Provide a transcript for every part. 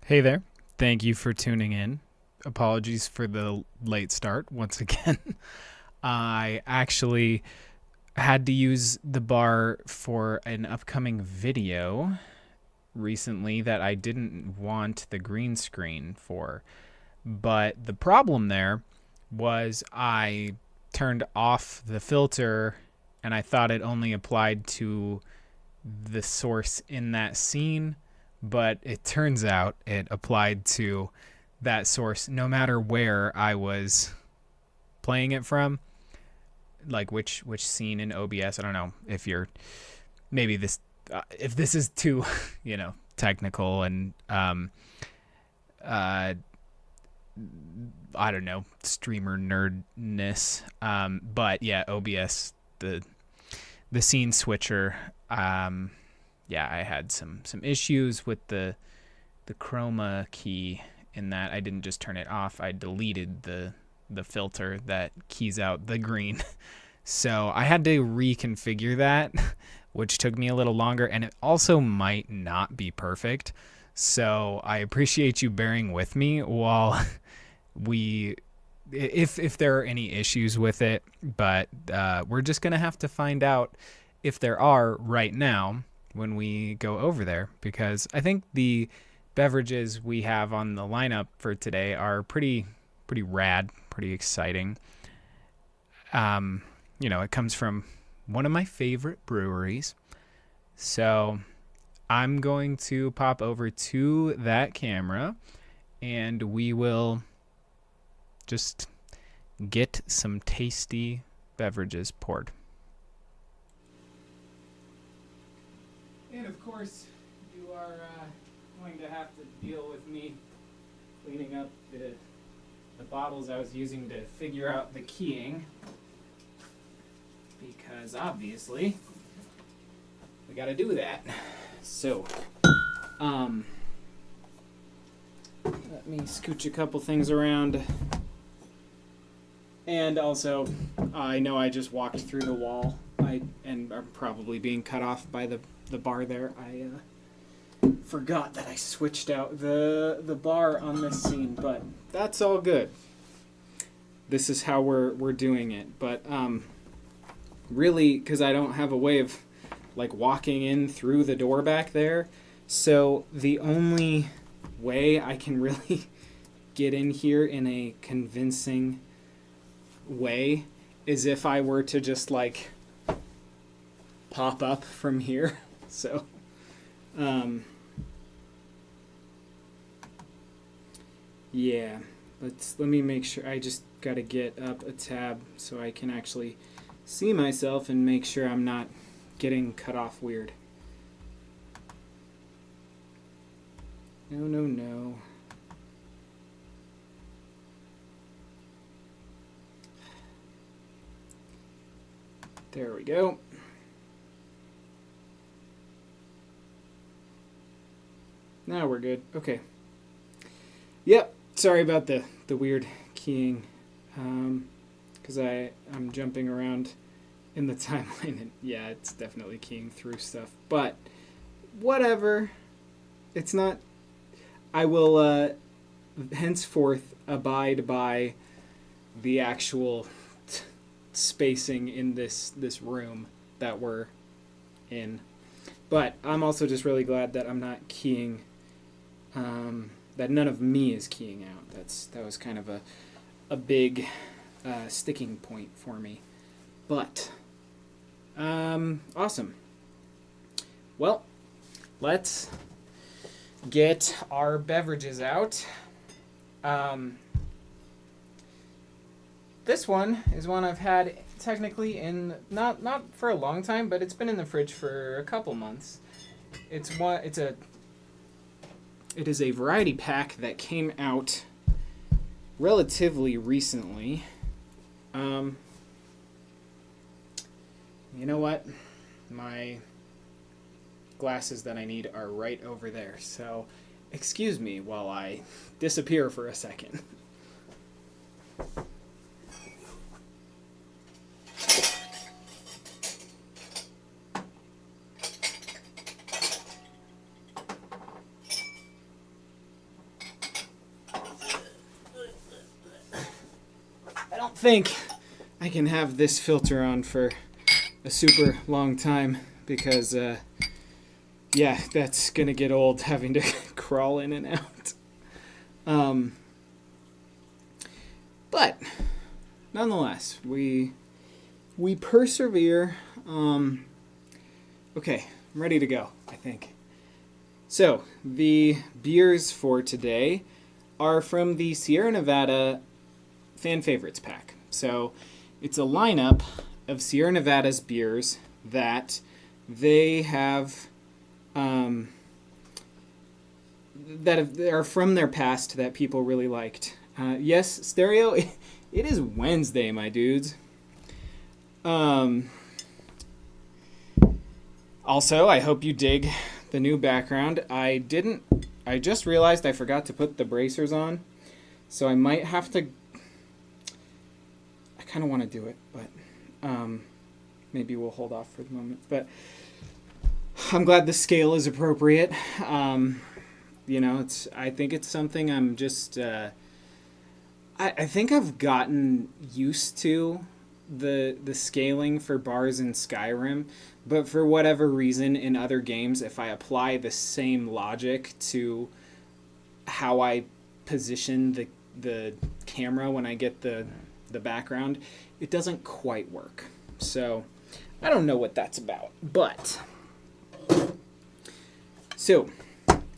Hey there. Thank you for tuning in. Apologies for the late start once again. I actually had to use the bar for an upcoming video recently that I didn't want the green screen for. But the problem there was I turned off the filter and I thought it only applied to the source in that scene, but it turns out it applied to that source no matter where I was playing it from, like which scene in OBS. I don't know if you're maybe this if this is too technical and uh I don't know, streamer nerdness. But yeah, OBS, the scene switcher. Yeah, I had some issues with the chroma key in that I didn't just turn it off. I deleted the filter that keys out the green. So I had to reconfigure that, which took me a little longer, and it also might not be perfect. So I appreciate you bearing with me while we if there are any issues with it, but we're just gonna have to find out if there are right now when we go over there, because I think the beverages we have on the lineup for today are pretty rad, pretty exciting. It comes from one of my favorite breweries, so I'm going to pop over to that camera and we will just get some tasty beverages poured. And of course, you are going to have to deal with me cleaning up the bottles I was using to figure out the keying, because obviously we got to do that. So, let me scooch a couple things around. And also, I know I just walked through the wall. And are probably being cut off by the bar there. I forgot that I switched out the bar on this scene, but that's all good. This is how we're doing it. But really, because I don't have a way of like walking in through the door back there, so the only way I can really get in here in a convincing way is if I were to just like pop up from here. So yeah, let me make sure. I just gotta get up a tab so I can actually see myself and make sure I'm not getting cut off weird. No. There we go. Now we're good. Okay. Yep. Sorry about the weird keying. Because I'm jumping around in the timeline. And yeah, it's definitely keying through stuff. But whatever. It's not... I will henceforth abide by the actual spacing in this room that we're in. But I'm also just really glad that I'm not keying, that none of me is keying out. That was kind of a big sticking point for me. But awesome. Well, let's get our beverages out. This one is one I've had technically in not for a long time, but it's been in the fridge for a couple months. It is a variety pack that came out relatively recently. You know what? My glasses that I need are right over there, so excuse me while I disappear for a second. think I can have this filter on for a super long time because, yeah, that's going to get old having to crawl in and out. But nonetheless, we persevere. Okay, I'm ready to go, I think. So, the beers for today are from the Sierra Nevada Fan Favorites pack. So, it's a lineup of Sierra Nevada's beers that they have that are from their past that people really liked. Yes, Stereo, it is Wednesday, my dudes. Also, I hope you dig the new background. I just realized I forgot to put the bracers on, so I might have to... I kind of want to do it, but maybe we'll hold off for the moment. But I'm glad the scale is appropriate. You know, I think it's something I'm just... I think I've gotten used to the scaling for bars in Skyrim, but for whatever reason in other games, if I apply the same logic to how I position the camera when I get the background, it doesn't quite work. So I don't know what that's about, but so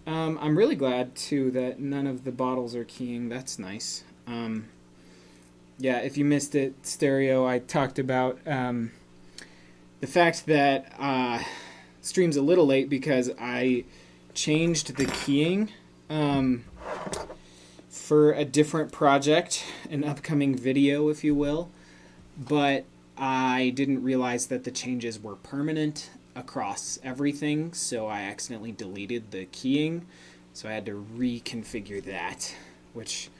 I'm really glad too that none of the bottles are keying. That's nice. Yeah, if you missed it, Stereo, I talked about the fact that stream's a little late because I changed the keying for a different project, an upcoming video, if you will, but I didn't realize that the changes were permanent across everything, so I accidentally deleted the keying, so I had to reconfigure that, which...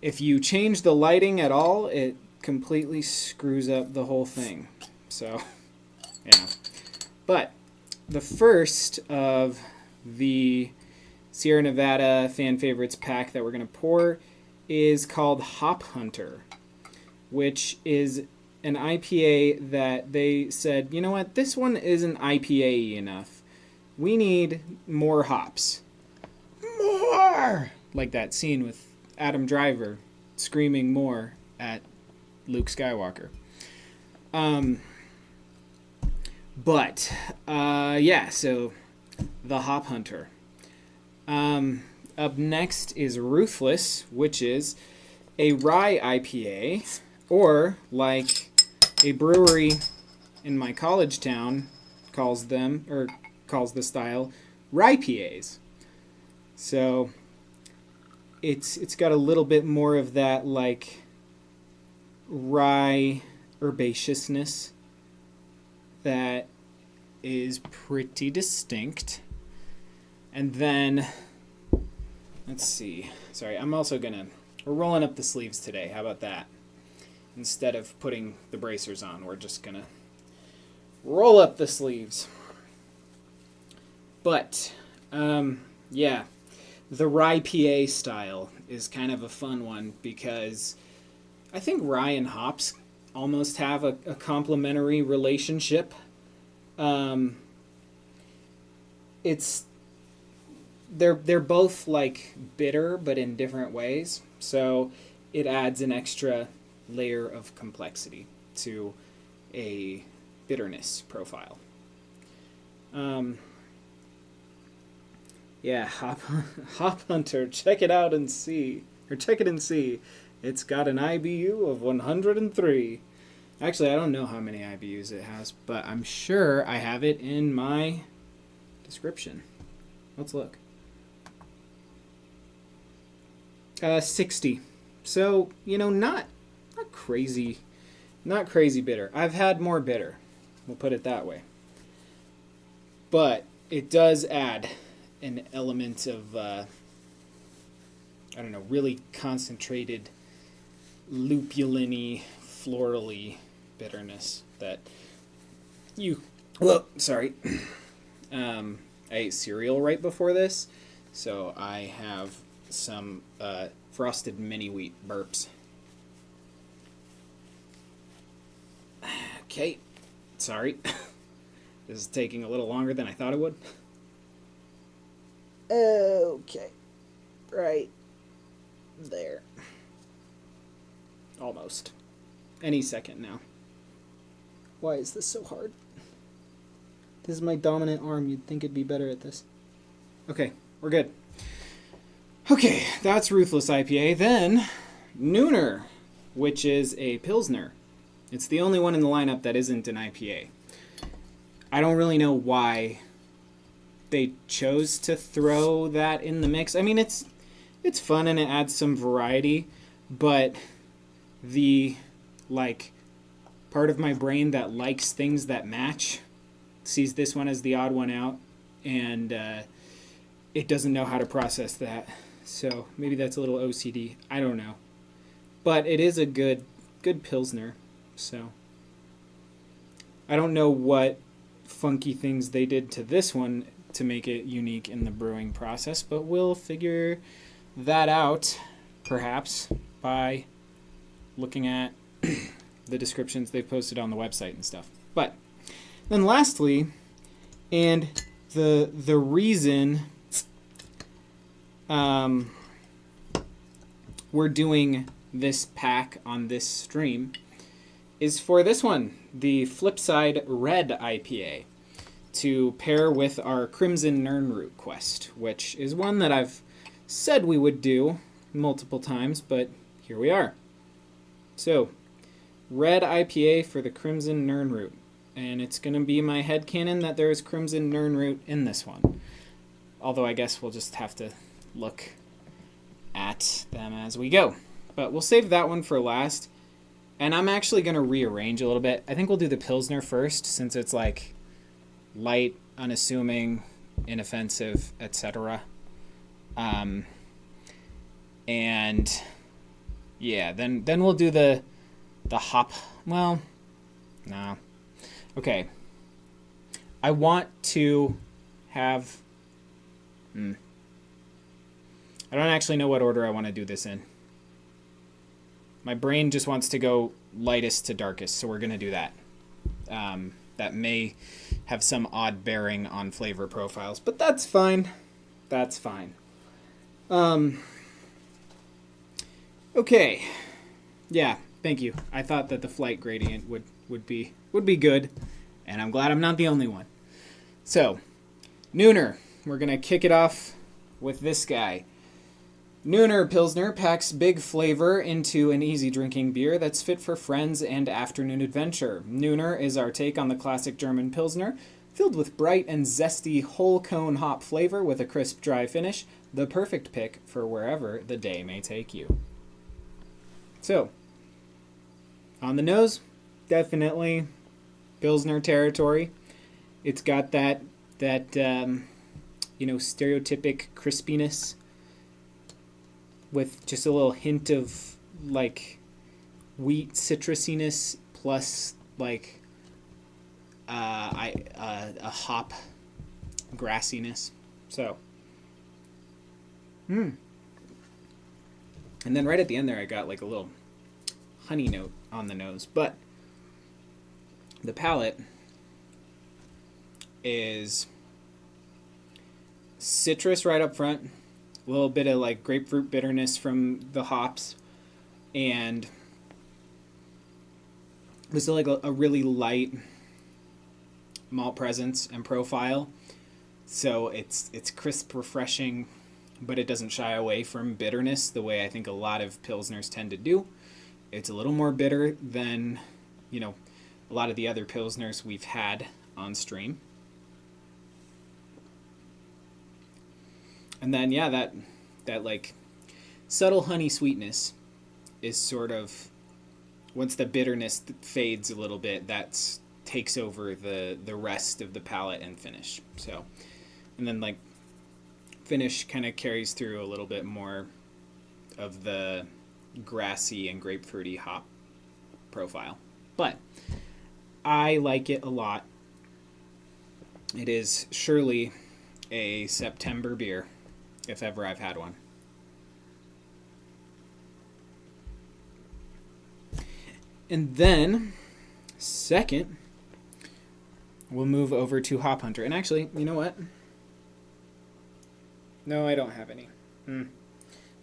if you change the lighting at all, it completely screws up the whole thing. So, yeah. But the first of the Sierra Nevada Fan Favorites pack that we're going to pour is called Hop Hunter, which is an IPA that they said, you know what, this one isn't IPA enough. We need more hops. More! Like that scene with Adam Driver screaming more at Luke Skywalker. Yeah, so the Hop Hunter. Up next is Ruthless, which is a rye IPA, or like a brewery in my college town calls the style, rye PAs. So it's got a little bit more of that like rye herbaceousness that is pretty distinct. And then let's see. Sorry, we're rolling up the sleeves today. How about that? Instead of putting the bracers on, we're just gonna roll up the sleeves. But yeah. The rye PA style is kind of a fun one because I think rye and hops almost have a complementary relationship. They're both like bitter, but in different ways. So it adds an extra layer of complexity to a bitterness profile. Yeah, Hop Hunter, check it out and see. Or check it and see. It's got an IBU of 103. Actually, I don't know how many IBUs it has, but I'm sure I have it in my description. Let's look. 60. So, you know, not crazy bitter. I've had more bitter. We'll put it that way. But it does add an element of, really concentrated lupulin-y, florally bitterness that I ate cereal right before this, so I have some frosted mini wheat burps. Okay, sorry. This is taking a little longer than I thought it would. Okay, right there. Almost. Any second now. Why is this so hard? This is my dominant arm. You'd think it'd be better at this. Okay, we're good. Okay, that's Ruthless IPA. Then, Nooner, which is a Pilsner. It's the only one in the lineup that isn't an IPA. I don't really know why they chose to throw that in the mix. I mean, it's fun and it adds some variety, but the, like, part of my brain that likes things that match sees this one as the odd one out, and it doesn't know how to process that. So maybe that's a little OCD. I don't know. But it is a good Pilsner, so I don't know what funky things they did to this one to make it unique in the brewing process, but we'll figure that out perhaps by looking at the descriptions they've posted on the website and stuff. But then lastly, and the reason we're doing this pack on this stream is for this one, the Flipside Red IPA, to pair with our Crimson Nirnroot quest, which is one that I've said we would do multiple times, but here we are. So, Red IPA for the Crimson Nirnroot. And it's going to be my headcanon that there is Crimson Nirnroot in this one. Although I guess we'll just have to look at them as we go. But we'll save that one for last. And I'm actually going to rearrange a little bit. I think we'll do the Pilsner first, since it's like light, unassuming, inoffensive, etc. And yeah, then we'll do the hop. Well, no. Okay. I want to have... I don't actually know what order I want to do this in. My brain just wants to go lightest to darkest, so we're going to do that. That may have some odd bearing on flavor profiles, but that's fine. That's fine. Okay. Yeah, thank you. I thought that the flight gradient would be good, and I'm glad I'm not the only one. So, Nooner. We're going to kick it off with this guy. Nooner Pilsner packs big flavor into an easy drinking beer that's fit for friends and afternoon adventure. Nooner is our take on the classic German Pilsner, filled with bright and zesty whole cone hop flavor with a crisp dry finish, the perfect pick for wherever the day may take you. So, on the nose, definitely Pilsner territory. It's got that stereotypic crispiness with just a little hint of like wheat citrusiness plus like a hop grassiness. So, and then right at the end there, I got like a little honey note on the nose, but the palate is citrus right up front, a little bit of like grapefruit bitterness from the hops, and there's like a really light malt presence and profile. So it's crisp, refreshing, but it doesn't shy away from bitterness the way I think a lot of Pilsners tend to do. It's a little more bitter than, a lot of the other Pilsners we've had on stream. And then, yeah, that like subtle honey sweetness is sort of, once the bitterness fades a little bit, that takes over the rest of the palate and finish. So, and then like finish kind of carries through a little bit more of the grassy and grapefruity hop profile. But I like it a lot. It is surely a September beer, if ever I've had one. And then, Second, we'll move over to Hop Hunter. And actually, you know what? No, I don't have any. If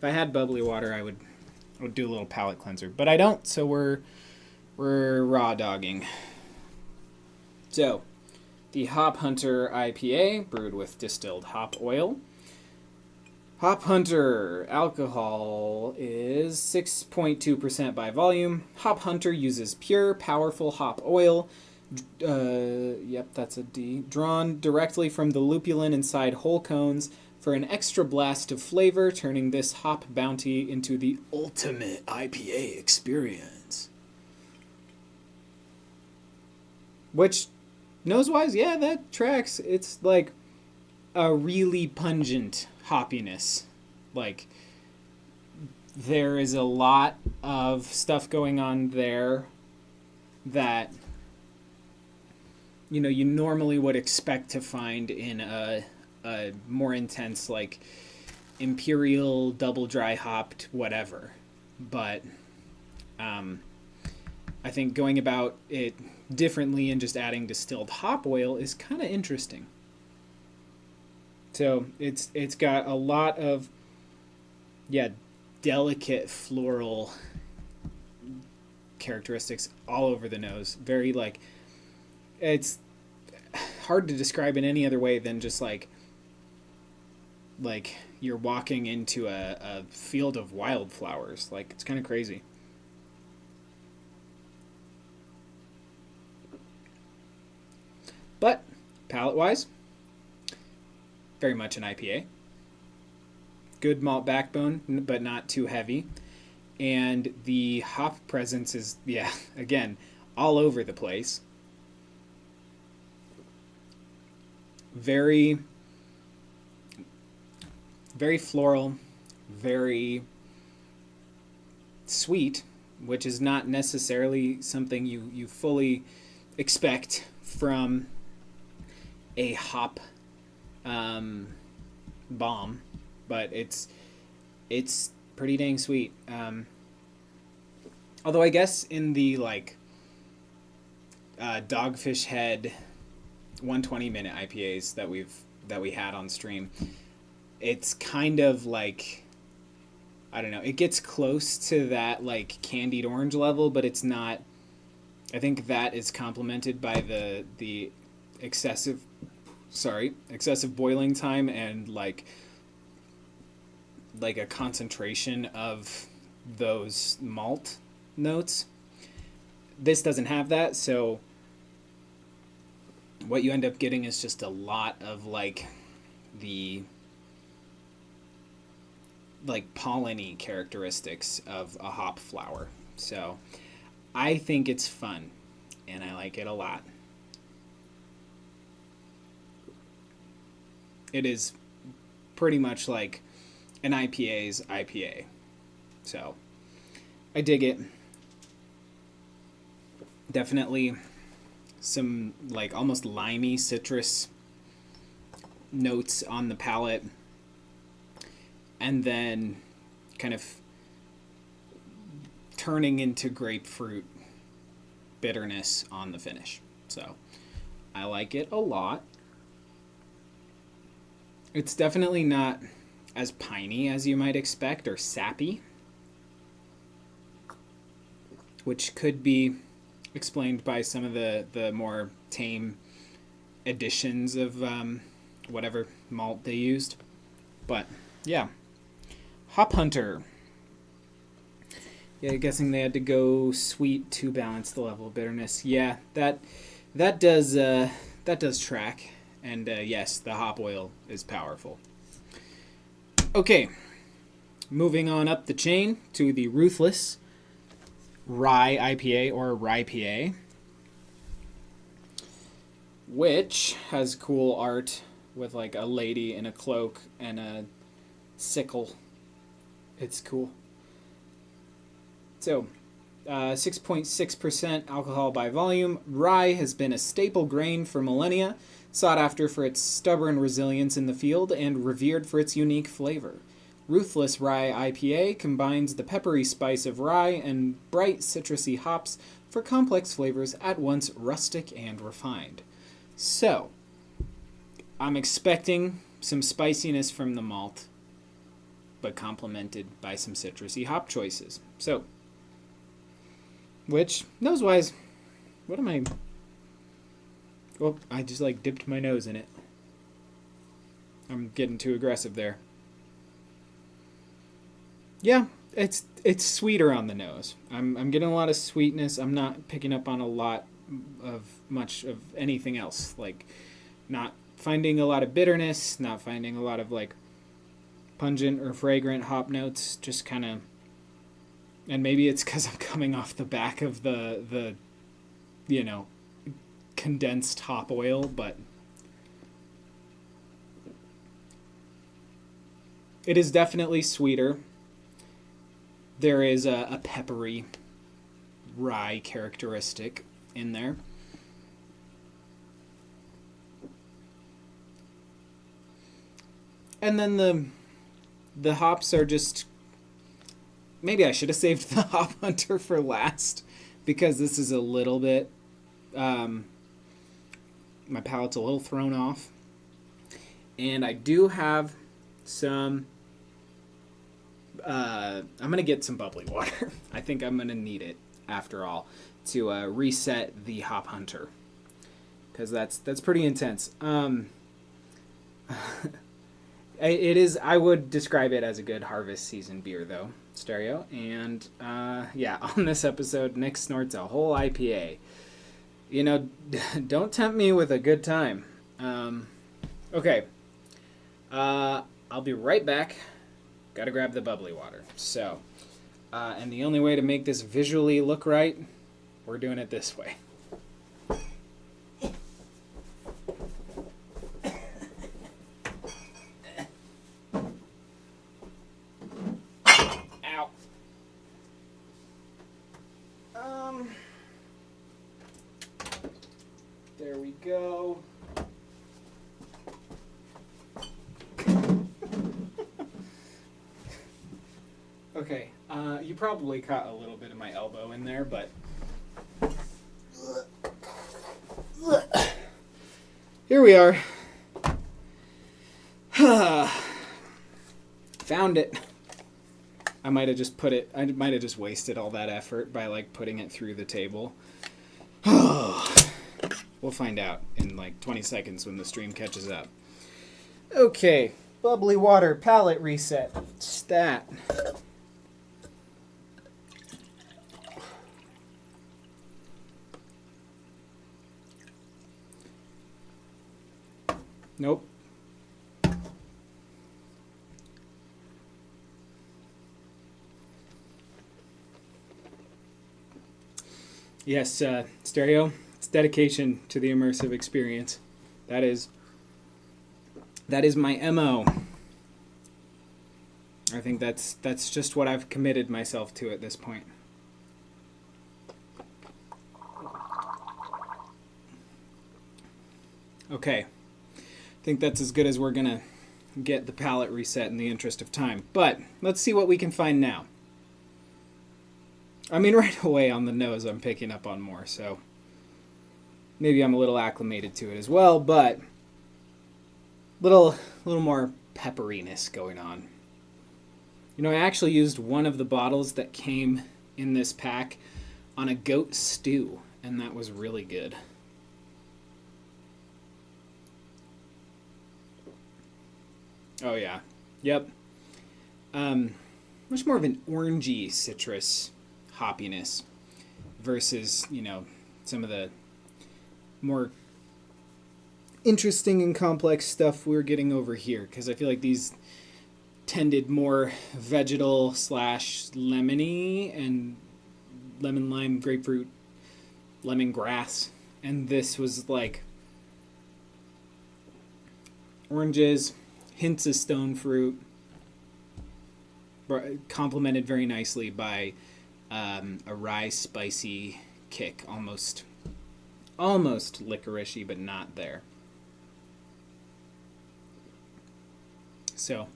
I had bubbly water, I would do a little palate cleanser. But I don't, so we're raw dogging. So, the Hop Hunter IPA, brewed with distilled hop oil. Hop Hunter alcohol is 6.2% by volume. Hop Hunter uses pure, powerful hop oil. Yep, that's a D. Drawn directly from the lupulin inside whole cones for an extra blast of flavor, turning this hop bounty into the ultimate IPA experience. Which, nose-wise, yeah, that tracks. It's like a really pungent hoppiness. Like, there is a lot of stuff going on there that, you know, you normally would expect to find in a more intense, like, imperial, double dry hopped, whatever. But I think going about it differently and just adding distilled hop oil is kind of interesting. So it's got a lot of, delicate floral characteristics all over the nose. Very, like, it's hard to describe in any other way than just like you're walking into a field of wildflowers. Like, it's kind of crazy. But palate-wise, very much an IPA. Good malt backbone, but not too heavy. And the hop presence is, again, all over the place. Very, very floral, very sweet, which is not necessarily something you fully expect from a hop bomb, but it's pretty dang sweet. Although I guess in the Dogfish Head 120-minute IPAs that we had on stream, it's kind of like, I don't know, it gets close to that like candied orange level, but it's not. I think that is complemented by the excessive boiling time and like a concentration of those malt notes. This doesn't have that, so what you end up getting is just a lot of like the pollen-y characteristics of a hop flower. So I think it's fun and I like it a lot. It is pretty much like an IPA's IPA. So I dig it. Definitely some like almost limey citrus notes on the palate. And then kind of turning into grapefruit bitterness on the finish. So I like it a lot. It's definitely not as piney as you might expect, or sappy, which could be explained by some of the more tame additions of whatever malt they used. But yeah, Hop Hunter. Yeah, guessing they had to go sweet to balance the level of bitterness. Yeah, that does track. And yes, the hop oil is powerful. Okay, moving on up the chain to the Ruthless Rye IPA, or Rye PA, which has cool art with like a lady in a cloak and a sickle. It's cool. So, 6.6% alcohol by volume. Rye has been a staple grain for millennia, sought after for its stubborn resilience in the field and revered for its unique flavor. Ruthless Rye IPA combines the peppery spice of rye and bright citrusy hops for complex flavors at once rustic and refined. So, I'm expecting some spiciness from the malt, but complemented by some citrusy hop choices. So, which, nose-wise, what am I... Oh, I just like dipped my nose in it. I'm getting too aggressive there. Yeah, it's sweeter on the nose. I'm getting a lot of sweetness. I'm not picking up on a lot of much of anything else. Like, not finding a lot of bitterness, not finding a lot of like pungent or fragrant hop notes. Just kind of, and maybe it's because I'm coming off the back of the you know, condensed hop oil, but it is definitely sweeter. There is a peppery rye characteristic in there. And then the hops are just... Maybe I should have saved the Hop Hunter for last, because this is a little bit... my palate's a little thrown off. And I do have some... I'm going to get some bubbly water. I think I'm going to need it, after all, to reset the Hop Hunter. Because that's pretty intense. It is, I would describe it as a good harvest season beer, though, Stereo. And, yeah, on this episode, Nick snorts a whole IPA. You know, don't tempt me with a good time. Okay. I'll be right back. Gotta grab the bubbly water. So, and the only way to make this visually look right, we're doing it this way. Ow. There we go. Okay, you probably caught a little bit of my elbow in there, but here we are. Found it. I might have just wasted all that effort by like putting it through the table. We'll find out in like 20 seconds when the stream catches up. Okay, bubbly water palate reset. Stat. Nope. Yes, Stereo, it's dedication to the immersive experience. That is my MO. I think that's just what I've committed myself to at this point. Okay. I think that's as good as we're going to get the palate reset in the interest of time. But let's see what we can find now. I mean, right away on the nose I'm picking up on more, so maybe I'm a little acclimated to it as well, but little more pepperiness going on. You know, I actually used one of the bottles that came in this pack on a goat stew, and that was really good. Oh, yeah. Yep. Much more of an orangey citrus hoppiness versus, you know, some of the more interesting and complex stuff we're getting over here. Because I feel like these tended more vegetal / lemony and lemon, lime, grapefruit, lemongrass. And this was like oranges, hints of stone fruit, complemented very nicely by a rye spicy kick, almost licoricey, but not there. So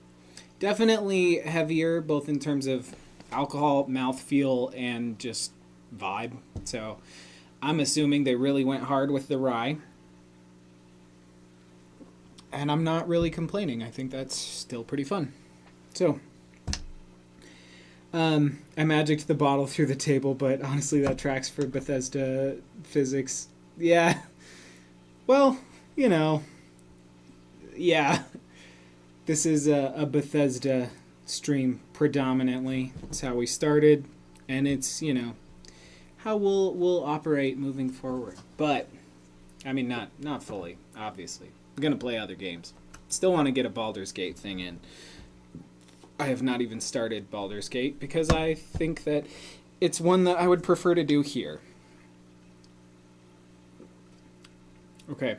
definitely heavier, both in terms of alcohol, mouthfeel, and just vibe. So I'm assuming they really went hard with the rye. And I'm not really complaining. I think that's still pretty fun. So, I magicked the bottle through the table, but honestly that tracks for Bethesda physics. Yeah. Well, you know, yeah. This is a Bethesda stream predominantly. It's how we started, and it's, you know, how we'll operate moving forward. But I mean, not fully, obviously. I'm gonna play other games. Still want to get a Baldur's Gate thing in. I have not even started Baldur's Gate because I think that it's one that I would prefer to do here. Okay.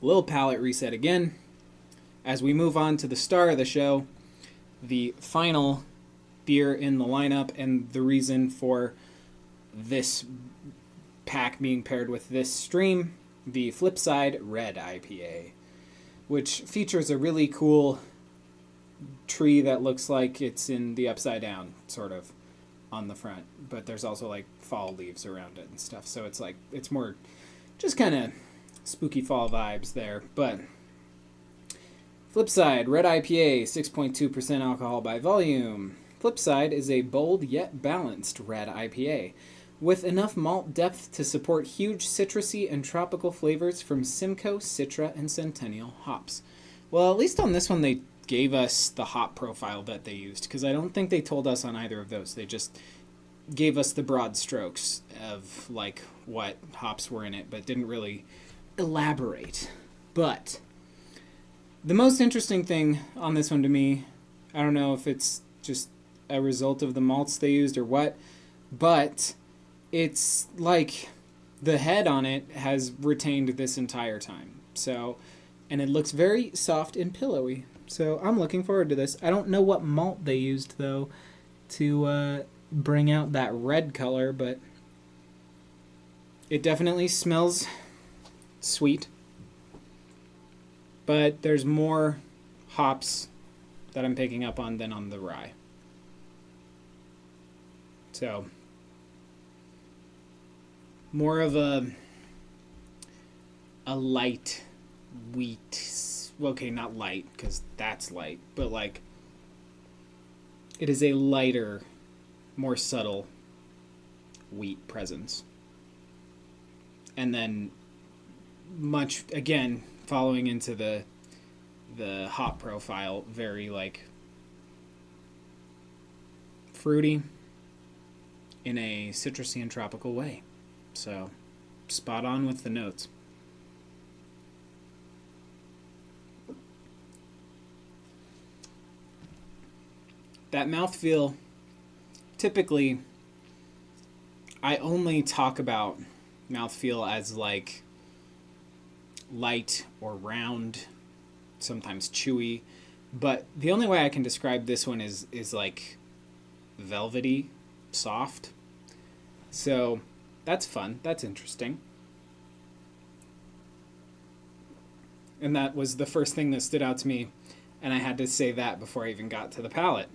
Little palate reset again. As we move on to the star of the show, the final beer in the lineup, and the reason for this pack being paired with this stream, the Flipside Red IPA, which features a really cool tree that looks like it's in the upside down, sort of, on the front. But there's also like fall leaves around it and stuff, so it's like, it's more just kind of spooky fall vibes there. But Flipside Red IPA, 6.2% alcohol by volume. Flipside is a bold yet balanced red IPA with enough malt depth to support huge citrusy and tropical flavors from Simcoe, Citra, and Centennial hops. Well, at least on this one they gave us the hop profile that they used, because I don't think they told us on either of those. They just gave us the broad strokes of like what hops were in it, but didn't really elaborate. But the most interesting thing on this one to me, I don't know if it's just a result of the malts they used or what, but it's like the head on it has retained this entire time. So, and it looks very soft and pillowy. So I'm looking forward to this. I don't know what malt they used though to bring out that red color, but it definitely smells sweet. But there's more hops that I'm picking up on than on the rye. So more of a light wheat. Okay, not light, because that's light, but like it is a lighter, more subtle wheat presence. And then much, again, following into the hop profile, very like fruity in a citrusy and tropical way. So, spot on with the notes. That mouthfeel, typically, I only talk about mouthfeel as like light or round, sometimes chewy, but the only way I can describe this one is like velvety, soft. So that's fun. That's interesting. And that was the first thing that stood out to me, and I had to say that before I even got to the palate.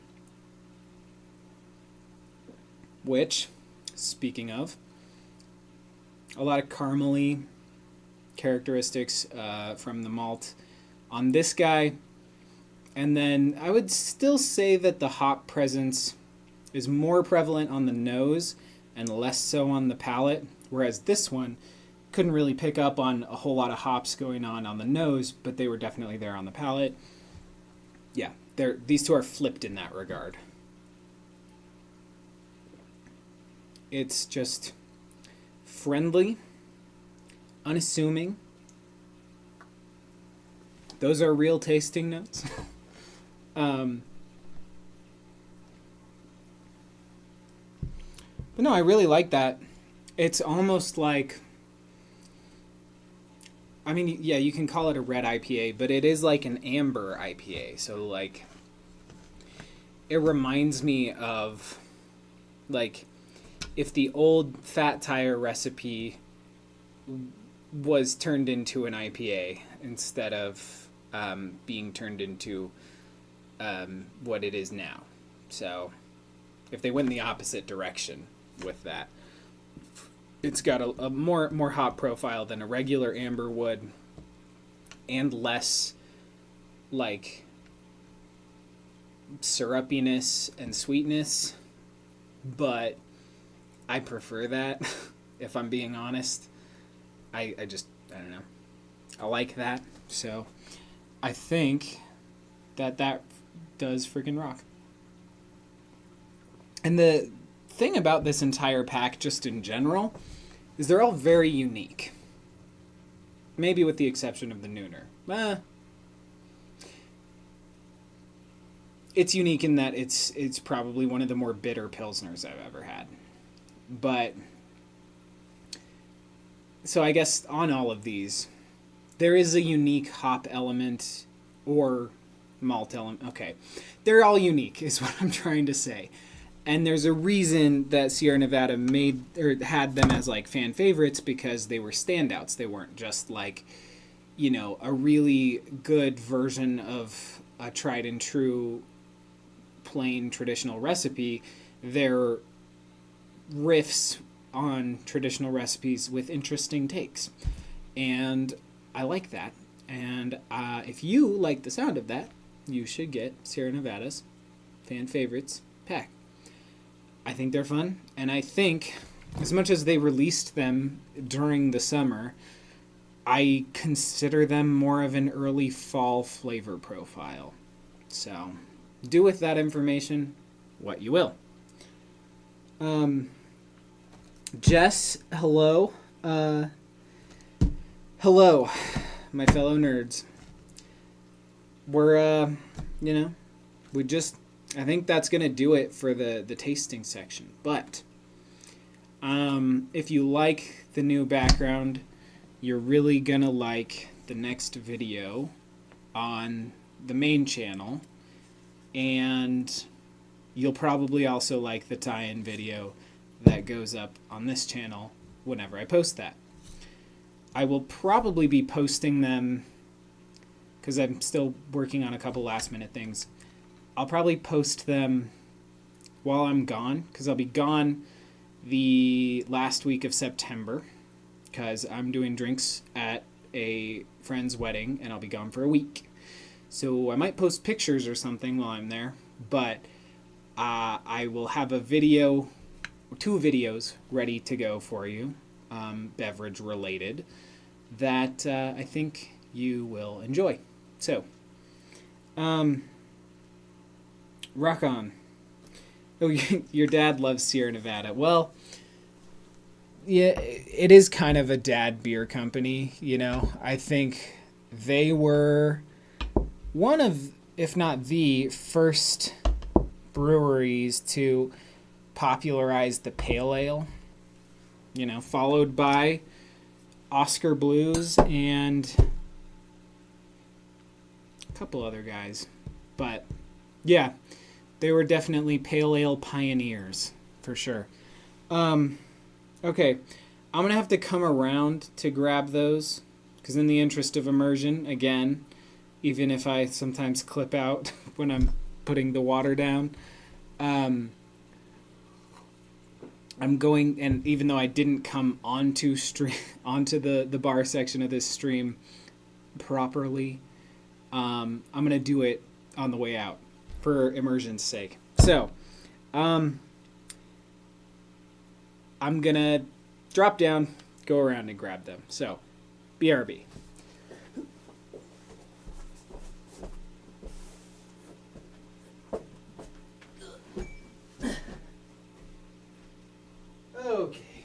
Which, speaking of, a lot of caramely characteristics from the malt on this guy. And then I would still say that the hop presence is more prevalent on the nose and less so on the palate, whereas this one couldn't really pick up on a whole lot of hops going on the nose, but they were definitely there on the palate. Yeah, these two are flipped in that regard. It's just friendly, unassuming. Those are real tasting notes. But no, I really like that. It's almost like, I mean, yeah, you can call it a red IPA, but it is like an amber IPA. So like, it reminds me of like if the old Fat Tire recipe was turned into an IPA instead of being turned into what it is now. So if they went in the opposite direction with that, it's got a more hop profile than a regular amber would, and less like syrupiness and sweetness, but I prefer that. If I'm being honest, I don't know, I like that. So I think that does freaking rock. And the thing about this entire pack, just in general, is they're all very unique. Maybe with the exception of the Nooner. It's unique in that it's probably one of the more bitter Pilsners I've ever had. But, so I guess on all of these, there is a unique hop element or malt element. Okay, they're all unique is what I'm trying to say. And there's a reason that Sierra Nevada made or had them as like fan favorites, because they were standouts. They weren't just like, you know, a really good version of a tried and true plain traditional recipe. They're riffs on traditional recipes with interesting takes. And I like that. And if you like the sound of that, you should get Sierra Nevada's fan favorites pack. I think they're fun, and I think as much as they released them during the summer, I consider them more of an early fall flavor profile. So do with that information what you will. Jess, hello. Hello, my fellow nerds. We're, I think that's going to do it for the tasting section. But if you like the new background, you're really going to like the next video on the main channel. And you'll probably also like the tie-in video that goes up on this channel whenever I post that. I will probably be posting them because I'm still working on a couple last-minute things. I'll probably post them while I'm gone, because I'll be gone the last week of September, because I'm doing drinks at a friend's wedding, and I'll be gone for a week. So I might post pictures or something while I'm there, but I will have a video, 2 videos ready to go for you, beverage related, that I think you will enjoy. So, rock on. Oh, your dad loves Sierra Nevada. Well, yeah, it is kind of a dad beer company, you know. I think they were one of, if not the first breweries to popularize the pale ale, you know, followed by Oscar Blues and a couple other guys. But yeah, they were definitely pale ale pioneers, for sure. Okay, I'm going to have to come around to grab those, because in the interest of immersion, again, even if I sometimes clip out when I'm putting the water down, I'm going, and even though I didn't come onto the bar section of this stream properly, I'm going to do it on the way out for immersion's sake. So, I'm going to drop down, go around and grab them. So, BRB. Okay.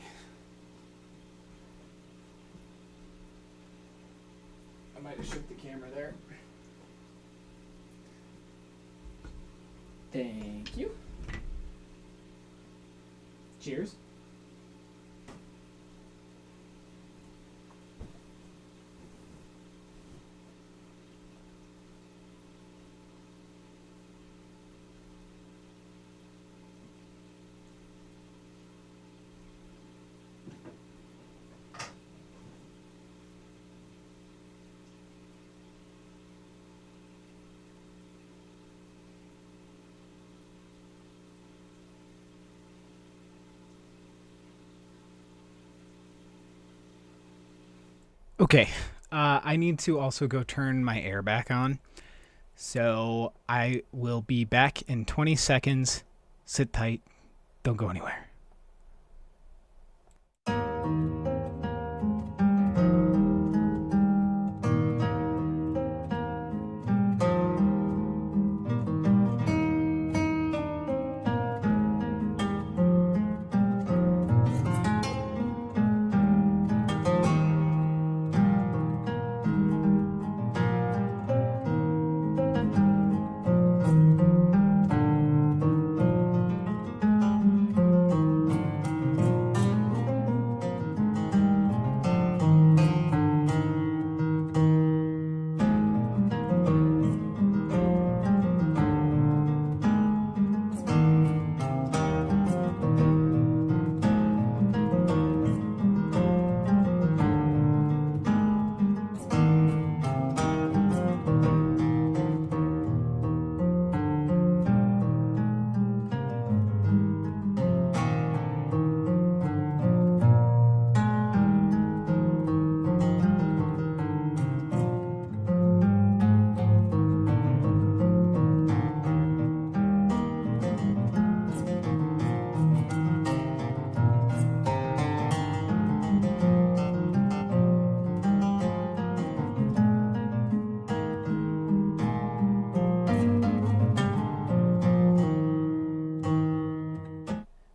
I might have shook the camera there. Thank you. Cheers. Okay. I need to also go turn my air back on. So I will be back in 20 seconds. Sit tight. Don't go anywhere.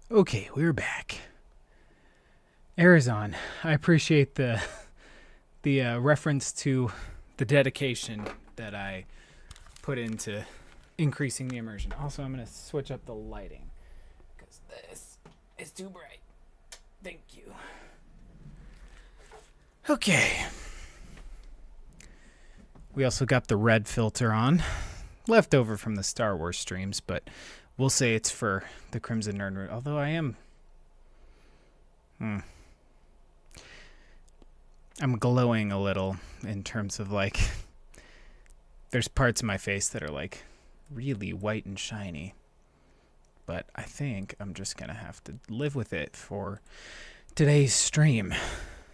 Okay, we're back. Arizon, I appreciate the reference to the dedication that I put into increasing the immersion. Also, I'm going to switch up the lighting because this is too bright. Thank you. Okay. We also got the red filter on, left over from the Star Wars streams, but we'll say it's for the Crimson Nirnroot, although I am... I'm glowing a little in terms of, like... There's parts of my face that are, like, really white and shiny. But I think I'm just going to have to live with it for today's stream.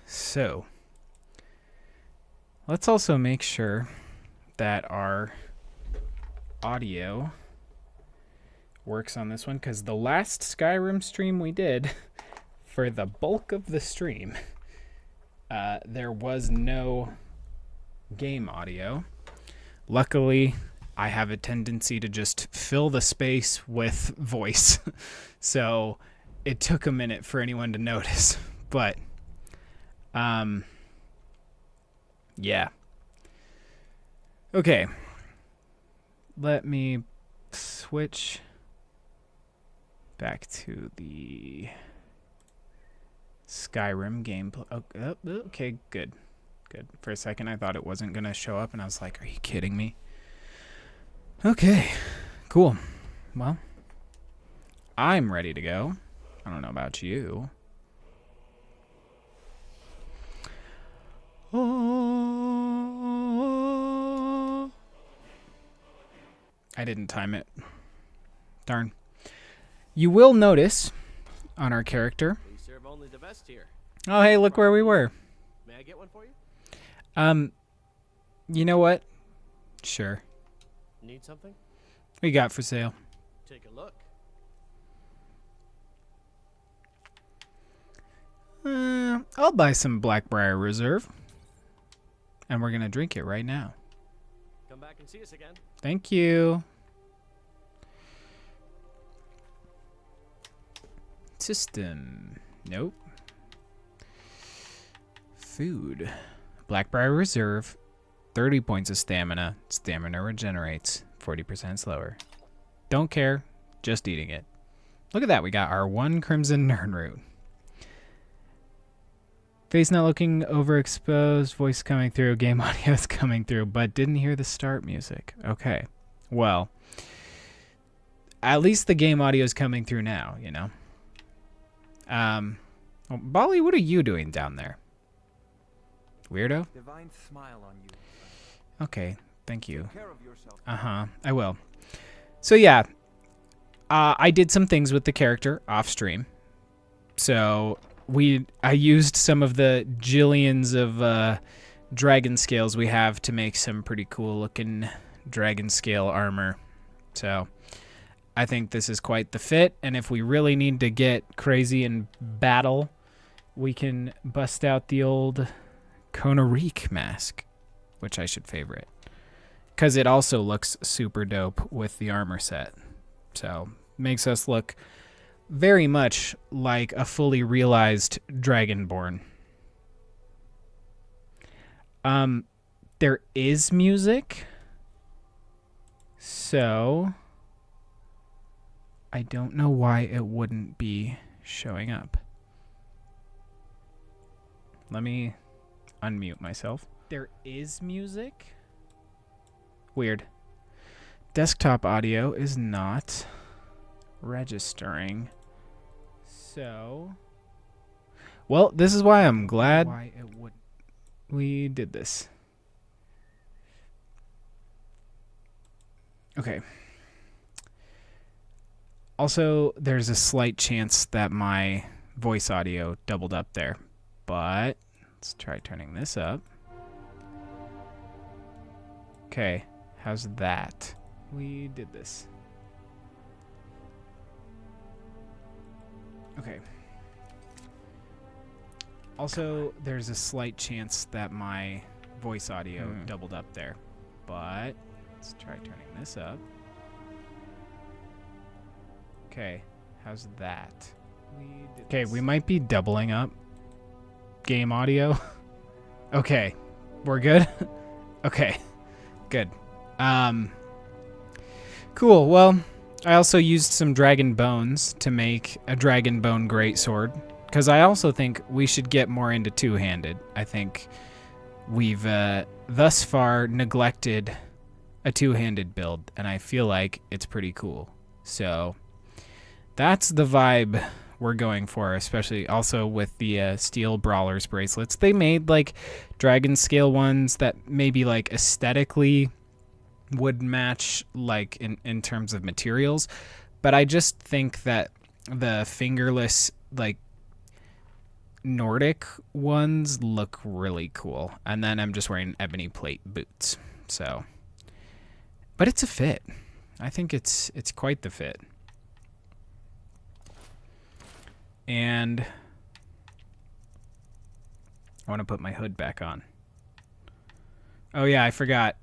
So, let's also make sure that our audio works on this one, because the last Skyrim stream we did, for the bulk of the stream, there was no game audio. Luckily, I have a tendency to just fill the space with voice, so it took a minute for anyone to notice, but yeah. Okay, let me switch back to the Skyrim gameplay. Oh, okay, good. For a second, I thought it wasn't going to show up, and I was like, are you kidding me? Okay, cool. Well, I'm ready to go. I don't know about you. Oh. I didn't time it. Darn. You will notice on our character. We serve only the best here. Oh, hey, look where we were. May I get one for you? You know what? Sure. Need something? We got for sale. Take a look. I'll buy some Blackbriar Reserve. And we're going to drink it right now. Come back and see us again. Thank you. System. Nope. Food. Blackbriar Reserve. 30 points of stamina. Stamina regenerates. 40% slower. Don't care. Just eating it. Look at that. We got our one Crimson Nirnroot. Face not looking overexposed. Voice coming through. Game audio is coming through. But didn't hear the start music. Okay. Well. At least the game audio is coming through now, you know. Bali, what are you doing down there? Weirdo? Divine smile on you. Okay, thank you. Take care of yourself. I will. So yeah, I did some things with the character off stream. So I used some of the jillions of dragon scales we have to make some pretty cool looking dragon scale armor. So I think this is quite the fit, and if we really need to get crazy in battle, we can bust out the old Konarik mask, which I should favorite, because it also looks super dope with the armor set. So makes us look very much like a fully realized Dragonborn. There is music, so I don't know why it wouldn't be showing up. Let me unmute myself. There is music. Weird. Desktop audio is not registering. So, well, this is why I'm glad we did this. Okay. Also, there's a slight chance that my voice audio doubled up there, but let's try turning this up. Okay, how's that? We did this. Okay. Also, there's a slight chance that my voice audio doubled up there, but let's try turning this up. Okay, how's that? Okay, we might be doubling up game audio. Okay, we're good? Okay, good. Cool, well, I also used some dragon bones to make a dragon bone greatsword, because I also think we should get more into two-handed. I think we've thus far neglected a two-handed build, and I feel like it's pretty cool. So that's the vibe we're going for, especially also with the steel brawlers bracelets. They made like dragon scale ones that maybe like aesthetically would match like in terms of materials, but I just think that the fingerless like Nordic ones look really cool, and then I'm just wearing ebony plate boots. So, but it's a fit. I think it's quite the fit. And I want to put my hood back on. Oh yeah, I forgot.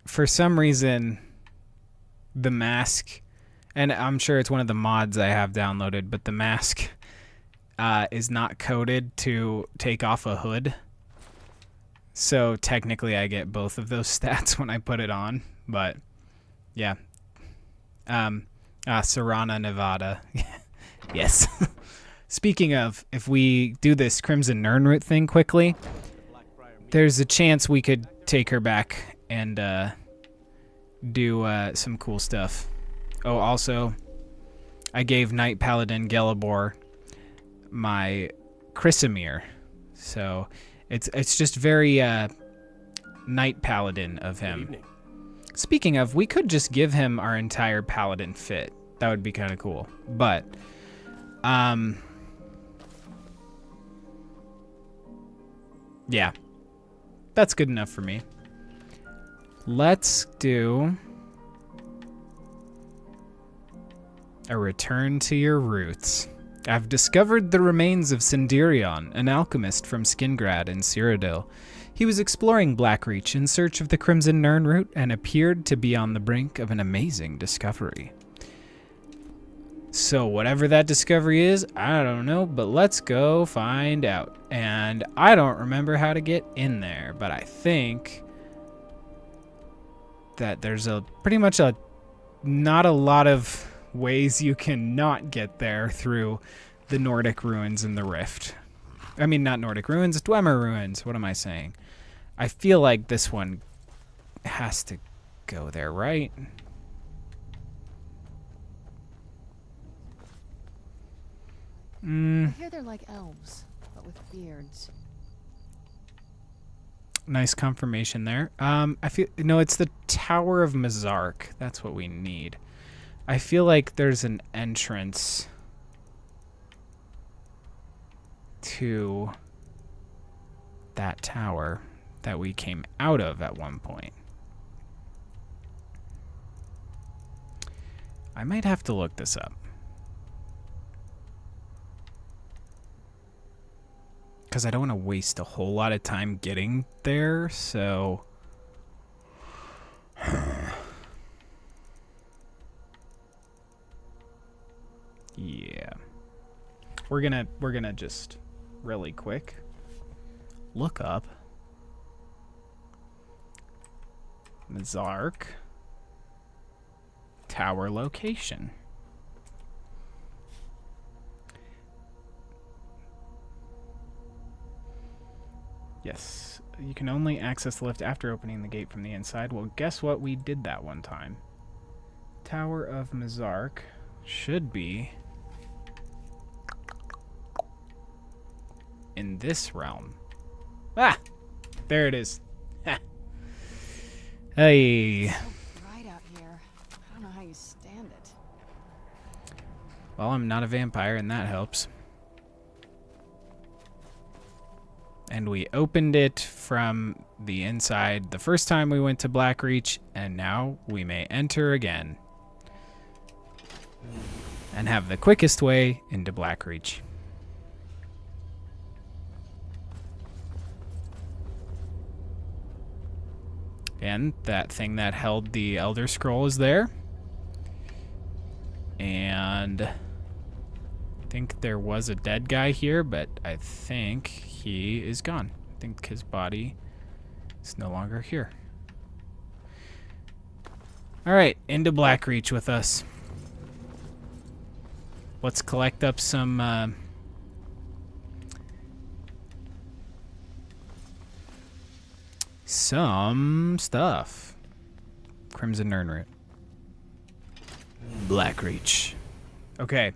For some reason, the mask, and I'm sure it's one of the mods I have downloaded, but the mask is not coded to take off a hood. So technically I get both of those stats when I put it on, but yeah. Serrana, Nevada. Yes. Speaking of, if we do this Crimson Nirnroot thing quickly, there's a chance we could take her back and do some cool stuff. Oh, also, I gave Knight Paladin Gelibor my Chrysamere, so it's just very Knight Paladin of him. Speaking of, we could just give him our entire Paladin fit. That would be kind of cool. But, yeah, that's good enough for me. Let's do a return to your roots. I've discovered the remains of Sindirion, an alchemist from Skingrad in Cyrodiil. He was exploring Blackreach in search of the Crimson Nirnroot and appeared to be on the brink of an amazing discovery. So whatever that discovery is, I don't know, but let's go find out. And I don't remember how to get in there, but I think that there's pretty much not a lot of ways you can not get there through the Nordic ruins and the Rift. I mean, not Nordic ruins, Dwemer ruins. What am I saying? I feel like this one has to go there, right? I hear they're like elves, but with beards. Nice confirmation there. I feel it's the Tower of Mazark. That's what we need. I feel like there's an entrance to that tower that we came out of at one point. I might have to look this up. Because I don't want to waste a whole lot of time getting there, so... yeah. We're gonna just really quick look up Mzark tower location. Yes, you can only access the lift after opening the gate from the inside. Well, guess what? We did that one time. Tower of Mzark should be in this realm. Ah! There it is. Hey. So bright out here. I don't know how you stand it. Well, I'm not a vampire, and that helps. And we opened it from the inside the first time we went to Blackreach, and now we may enter again. And have the quickest way into Blackreach. And that thing that held the Elder Scroll is there. And I think there was a dead guy here, but I think he is gone. I think his body is no longer here. Alright, into Blackreach with us. Let's collect up some stuff. Crimson Nirnroot. Blackreach. Okay.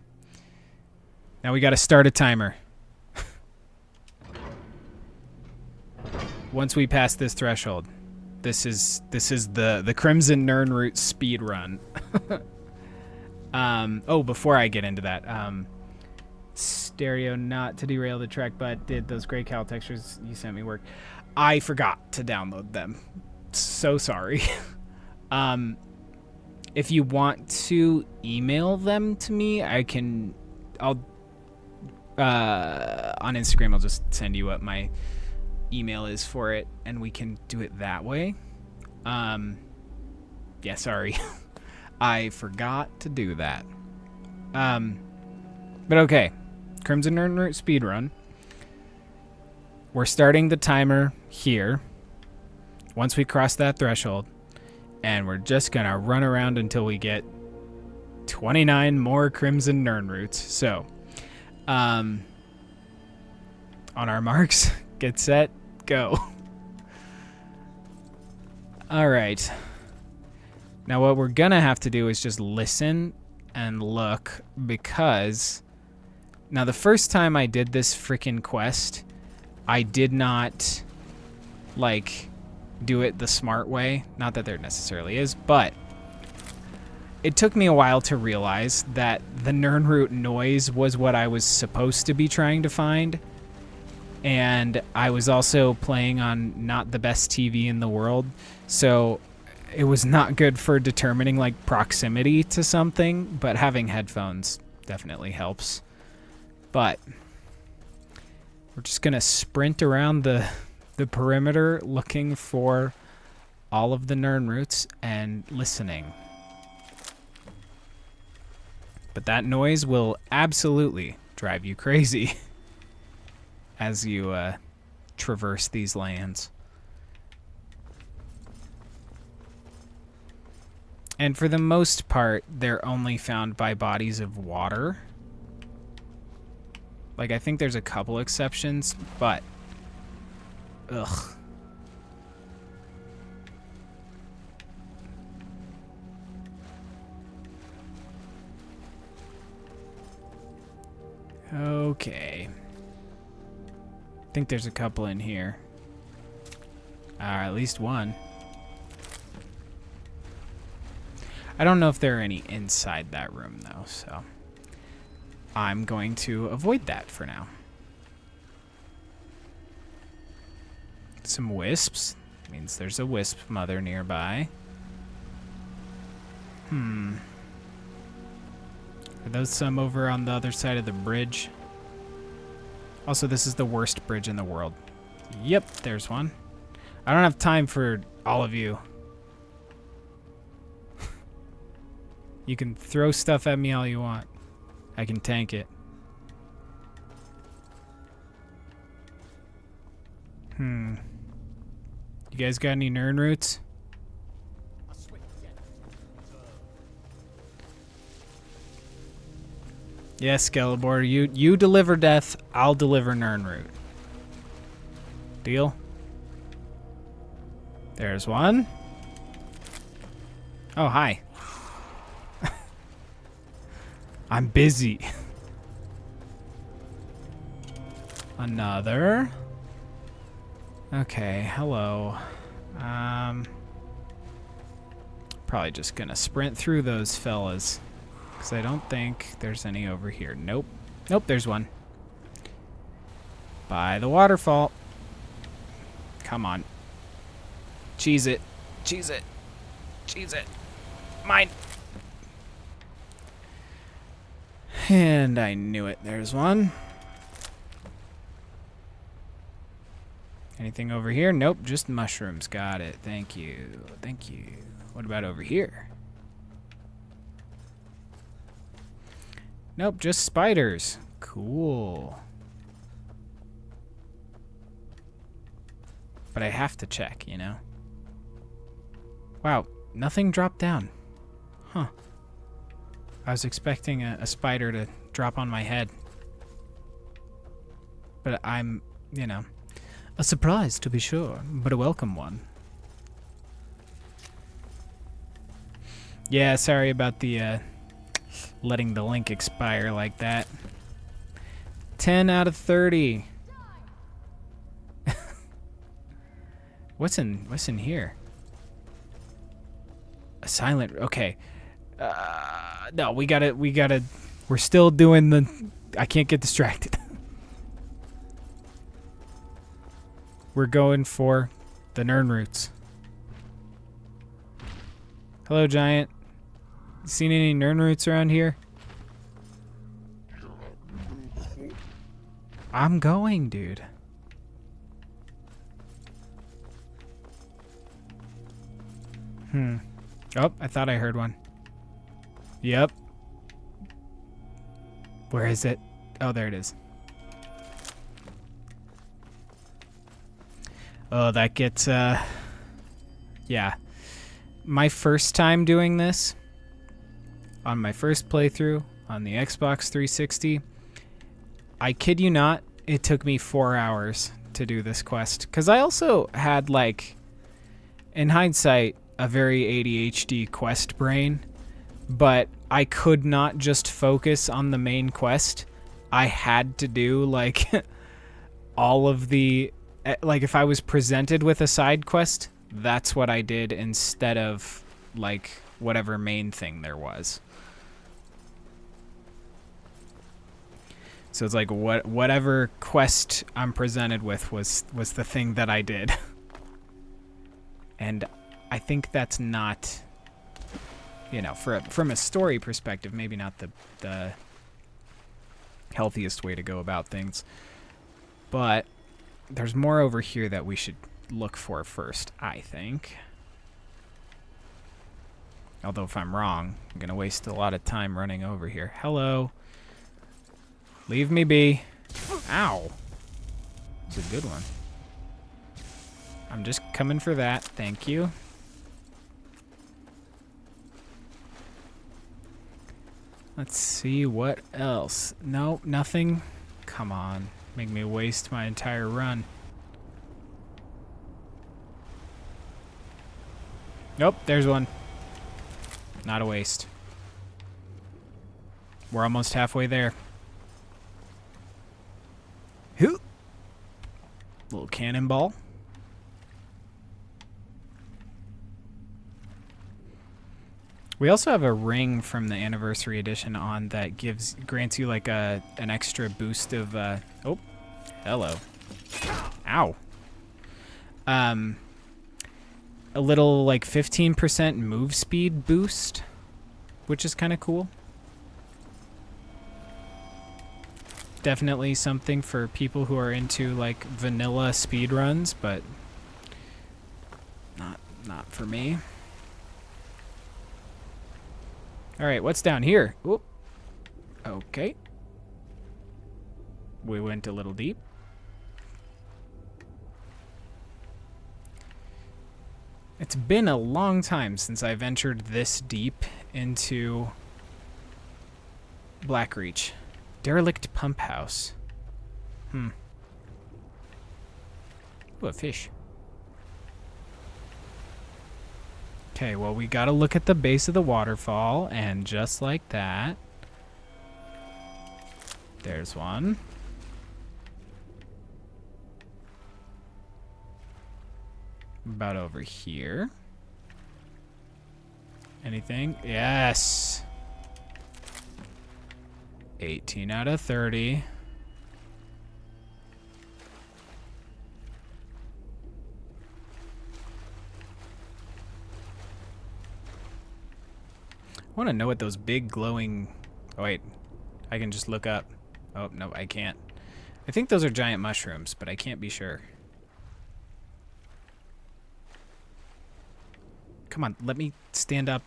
Now we got to start a timer. Once we pass this threshold, this is the Crimson Nirnroot speed run. Oh, before I get into that, stereo, not to derail the track, but did those gray cow textures you sent me work? I forgot to download them. So sorry. If you want to email them to me, I'll on Instagram, I'll just send you what my email is for it, and we can do it that way. Yeah, sorry. I forgot to do that. But okay. Crimson Nirnroot speedrun. We're starting the timer here. Once we cross that threshold. And we're just going to run around until we get 29 more Crimson Nirnroots. So, on our marks, get set, go. All right. Now what we're going to have to do is just listen and look, because now the first time I did this freaking quest, I did not do it the smart way. Not that there necessarily is, but it took me a while to realize that the Nirnroot noise was what I was supposed to be trying to find. And I was also playing on not the best TV in the world, so it was not good for determining proximity to something, but having headphones definitely helps. But we're just gonna sprint around the perimeter looking for all of the Nirnroots and listening. But that noise will absolutely drive you crazy as you traverse these lands. And for the most part, they're only found by bodies of water. I think there's a couple exceptions, but ugh. Okay. I think there's a couple in here. At least one. I don't know if there are any inside that room, though, so I'm going to avoid that for now. Some wisps. Means there's a wisp mother nearby. Are those some over on the other side of the bridge? Also, this is the worst bridge in the world. Yep, there's one. I don't have time for all of you. You can throw stuff at me all you want. I can tank it. You guys got any Nirnroots? Yes, Skellebor, you deliver death, I'll deliver Nirnroot. Deal? There's one. Oh, hi. I'm busy. Another. Okay, hello. Probably just gonna sprint through those fellas. Because I don't think there's any over here. Nope. Nope, there's one. By the waterfall. Come on. Cheese it. Cheese it. Cheese it. Mine. And I knew it. There's one. Anything over here? Nope, just mushrooms. Got it. Thank you. Thank you. What about over here? Nope, just spiders. Cool. But I have to check, you know? Wow, nothing dropped down. Huh. I was expecting a spider to drop on my head. But I'm, you know, a surprise to be sure, but a welcome one. Yeah, sorry about the letting the link expire like that. 10 out of 30. What's in here? A silent. Okay. No, we gotta. We're still doing the. I can't get distracted. We're going for the Nirnroots. Hello, giant. Seen any Nirnroots around here? I'm going, dude. Oh, I thought I heard one. Yep. Where is it? Oh, there it is. Oh, that gets, yeah. My first time doing this, on my first playthrough, on the Xbox 360, I kid you not, it took me 4 hours to do this quest. Because I also had, like, in hindsight, a very ADHD quest brain, but I could not just focus on the main quest. I had to do, like, all of the... Like, if I was presented with a side quest, that's what I did instead of, like, whatever main thing there was. So it's like, whatever quest I'm presented with was the thing that I did. And I think that's not, you know, from a story perspective, maybe not the healthiest way to go about things. But there's more over here that we should look for first, I think. Although if I'm wrong, I'm going to waste a lot of time running over here. Hello. Leave me be. Ow. It's a good one. I'm just coming for that. Thank you. Let's see what else. Nope, nothing. Come on. Make me waste my entire run. Nope, there's one. Not a waste. We're almost halfway there. Hoo! Little cannonball. We also have a ring from the Anniversary Edition on that grants you like an extra boost of oh, hello. Ow. a little like 15% move speed boost, which is kind of cool. Definitely something for people who are into like vanilla speed runs, but not for me. All right, what's down here? Oop. Okay. We went a little deep. It's been a long time since I ventured this deep into Blackreach. Derelict pump house. Ooh, a fish. Okay, well, we gotta look at the base of the waterfall, and just like that, there's one. About over here. Anything? Yes! 18 out of 30. I want to know what those big glowing... Oh, wait. I can just look up. Oh, no, I can't. I think those are giant mushrooms, but I can't be sure. Come on, let me stand up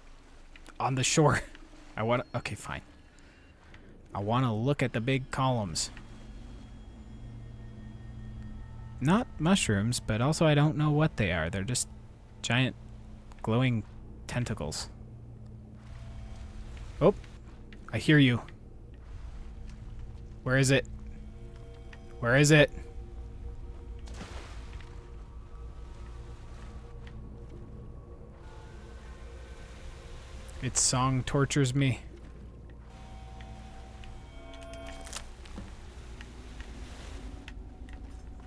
on the shore. I want to... Okay, fine. I want to look at the big columns. Not mushrooms, but also I don't know what they are. They're just giant glowing tentacles. Oh, I hear you. Where is it? Where is it? Its song tortures me.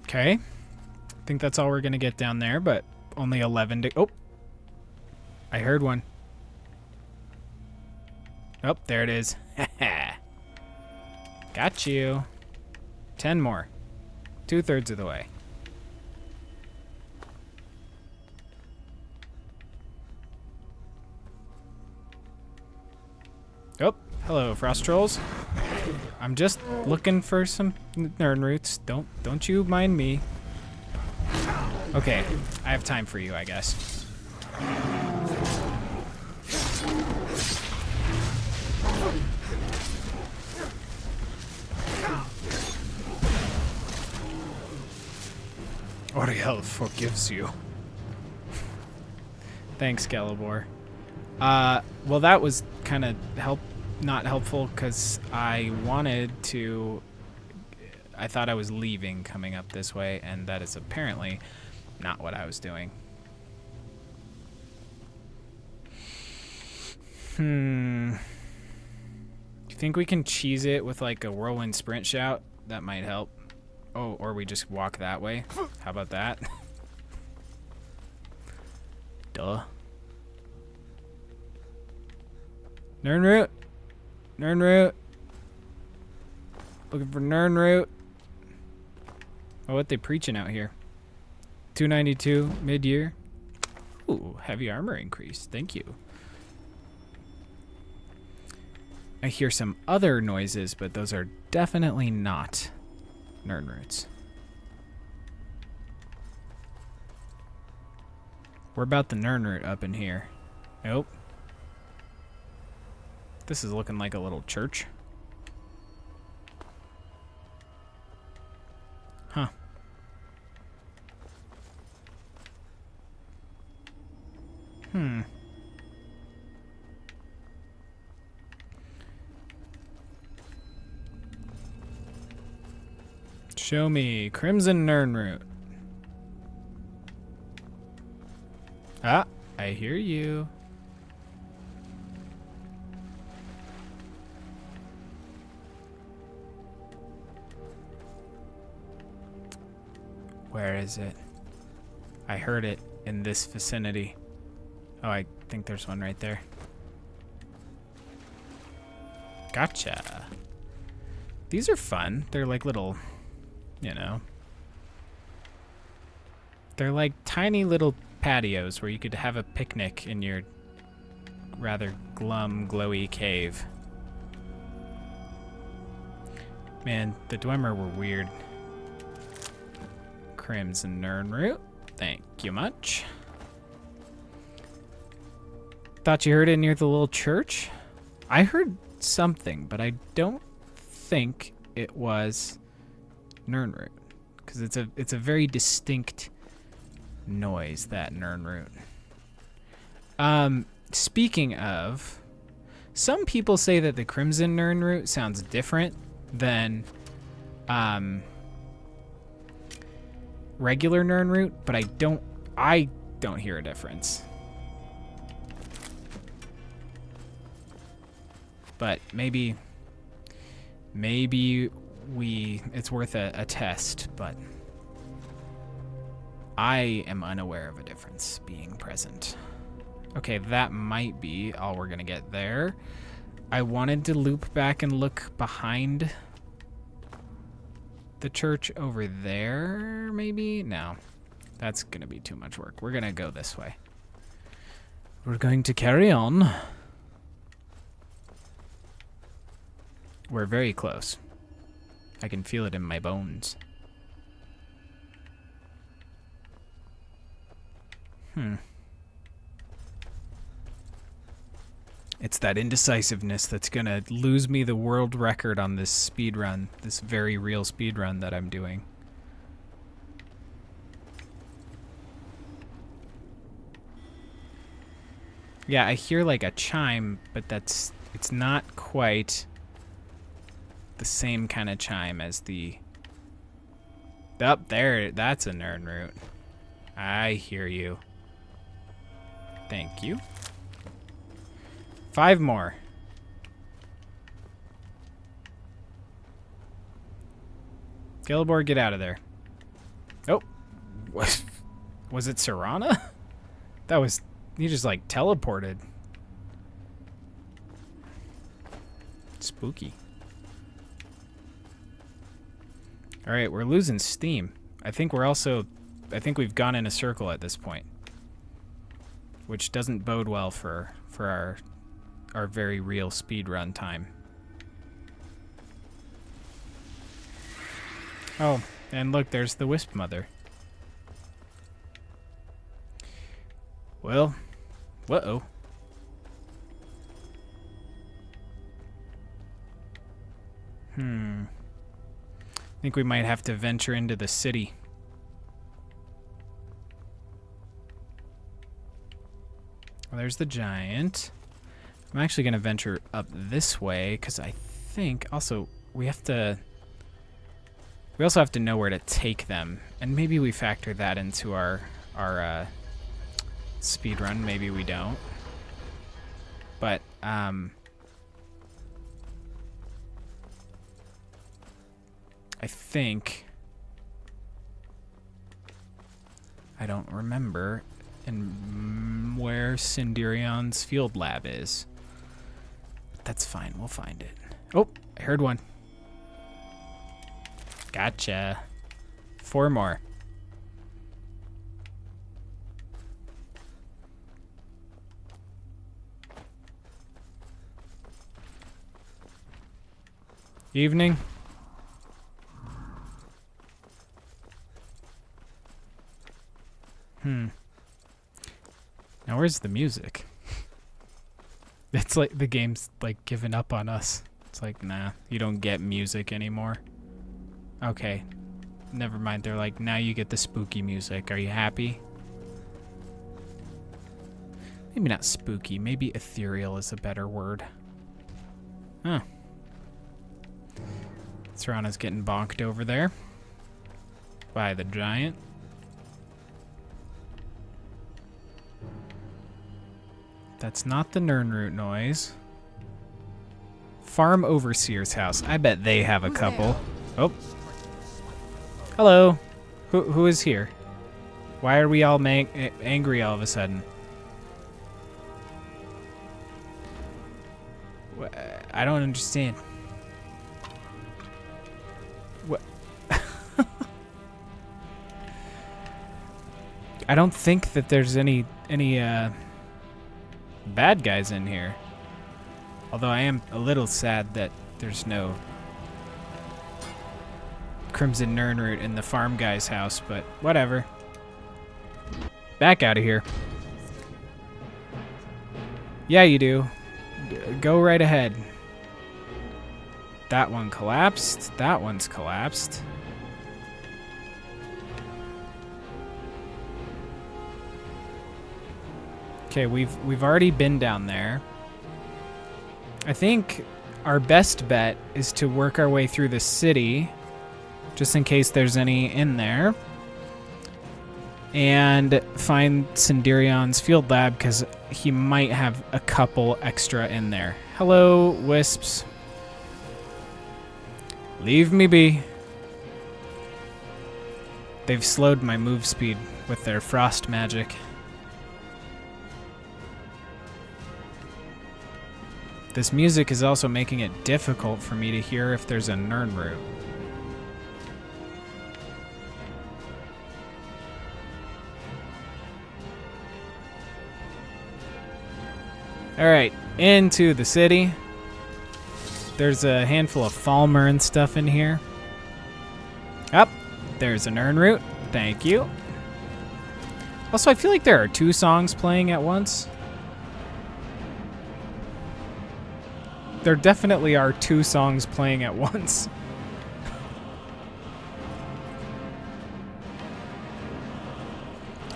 Okay. I think that's all we're going to get down there, but only 11 to... Oh! I heard one. Oh, there it is. Got you. 10 more. 2/3 of the way. Oh, hello, frost trolls. I'm just looking for some Nirnroots. Don't you mind me. Okay, I have time for you, I guess. Oriel forgives you. Thanks, Gelibor. Well, that was kind of not helpful because I wanted to... I thought I was leaving coming up this way, and that is apparently not what I was doing. Do you think we can cheese it with like a whirlwind sprint shout? That might help. Oh, or we just walk that way. How about that? Duh. Nirnroot. Nirnroot. Looking for Nirnroot. Oh, what they preaching out here? 292 mid-year. Ooh, heavy armor increase. Thank you. I hear some other noises, but those are definitely not Nirnroots. We're about the Nirnroot up in here. Nope. This is looking like a little church. Huh. Show me Crimson Nirnroot. Ah, I hear you. Where is it? I heard it in this vicinity. Oh, I think there's one right there. Gotcha. These are fun. They're like little, you know, They're like tiny little patios where you could have a picnic in your rather glum, glowy cave. Man, the Dwemer were weird. Crimson Nirnroot. Thank you much. Thought you heard it near the little church? I heard something, but I don't think it was Nirnroot. Because it's a very distinct noise, that Nirnroot. Speaking of, some people say that the Crimson Nirnroot sounds different than regular Nirnroot, but I don't hear a difference. But maybe it's worth a test, but I am unaware of a difference being present. Okay, that might be all we're gonna get there. I wanted to loop back and look behind the church over there, maybe? No, that's gonna be too much work. We're gonna go this way. We're going to carry on. We're very close. I can feel it in my bones. It's that indecisiveness that's gonna lose me the world record on this speed run, this very real speed run that I'm doing. Yeah, I hear like a chime, but it's not quite the same kind of chime as the... Up there, that's a Nirnroot. I hear you. Thank you. 5 more. Gilbor, get out of there. Oh. Was it Serana? That was... You just, like, teleported. Spooky. Alright, we're losing steam. I think we've gone in a circle at this point. Which doesn't bode well for our very real speed run time. Oh, and look, there's the Wisp Mother. Well, uh-oh. I think we might have to venture into the city. Well, there's the giant. I'm actually going to venture up this way because I think also we also have to know where to take them, and maybe we factor that into our speed run. Maybe we don't. But I think I don't remember where Cinderion's field lab is. But that's fine, we'll find it. Oh, I heard one. Gotcha. 4 more. Evening. Now where's the music? It's like the game's like given up on us. It's like, nah, you don't get music anymore. Okay. Never mind. They're like, now you get the spooky music. Are you happy? Maybe not spooky. Maybe ethereal is a better word. Huh. Serana's getting bonked over there by the giant. That's not the Nirnroot noise. Farm Overseer's house. I bet they have a couple. Oh. Hello. Who is here? Why are we all angry all of a sudden? I don't understand. What? I don't think that there's any bad guys in here. Although I am a little sad that there's no Crimson Nirnroot in the farm guy's house, but whatever. Back out of here. Yeah, you do. Go right ahead. That one collapsed. That one's collapsed. Okay, we've already been down there. I think our best bet is to work our way through the city, just in case there's any in there, and find Cinderion's field lab, because he might have a couple extra in there. Hello, wisps. Leave me be. They've slowed my move speed with their frost magic. This music is also making it difficult for me to hear if there's a Nirnroot. Alright, into the city. There's a handful of Falmer and stuff in here. Up, there's a Nirnroot. Thank you. Also, I feel like there are 2 songs playing at once. There definitely are 2 songs playing at once.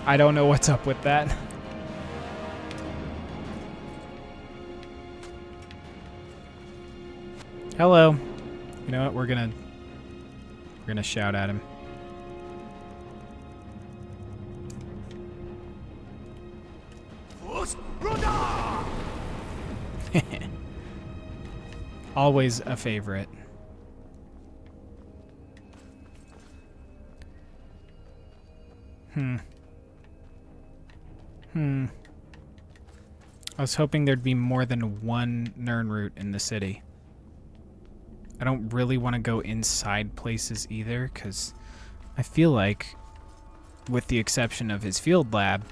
I don't know what's up with that. Hello. You know what? We're gonna shout at him. Always a favorite. I was hoping there'd be more than one Nirnroot in the city. I don't really want to go inside places either, because I feel like, with the exception of his field lab,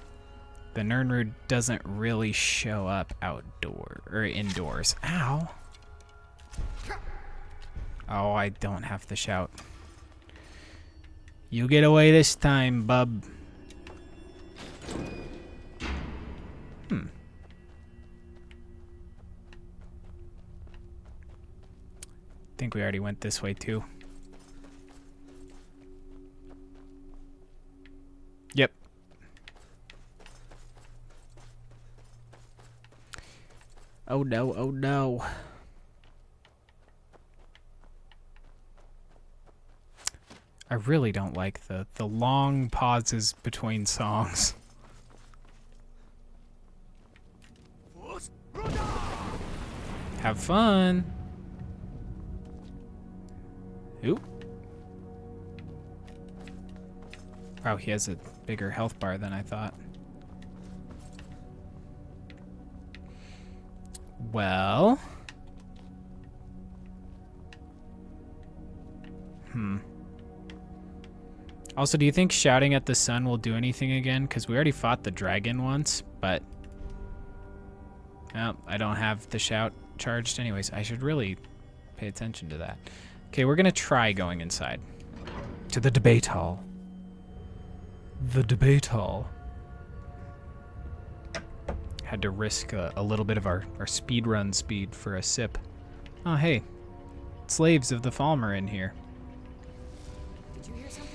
the Nirnroot doesn't really show up indoors. Ow. Oh, I don't have to shout. You get away this time, bub. I think we already went this way too. Yep. Oh no, oh no. I really don't like the long pauses between songs. Have fun. Ooh. Wow, he has a bigger health bar than I thought. Well. Also, do you think shouting at the sun will do anything again? Because we already fought the dragon once, but... Oh, I don't have the shout charged anyways. I should really pay attention to that. Okay, we're going to try going inside. To the debate hall. The debate hall. Had to risk a little bit of our speedrun speed for a sip. Oh, hey. Slaves of the Falmer in here. Did you hear something?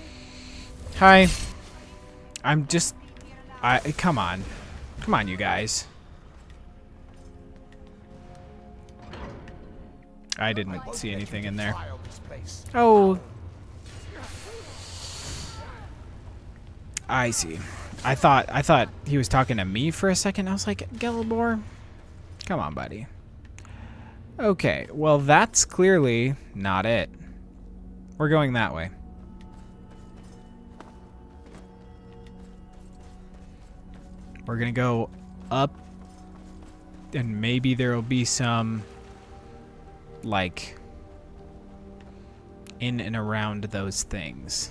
Hi. I'm just... Come on. Come on, you guys. I didn't see anything in there. Oh. I see. I thought he was talking to me for a second. I was like, Gelibor, come on, buddy. Okay, well, that's clearly not it. We're going that way. We're gonna go up, and maybe there will be some, like, in and around those things.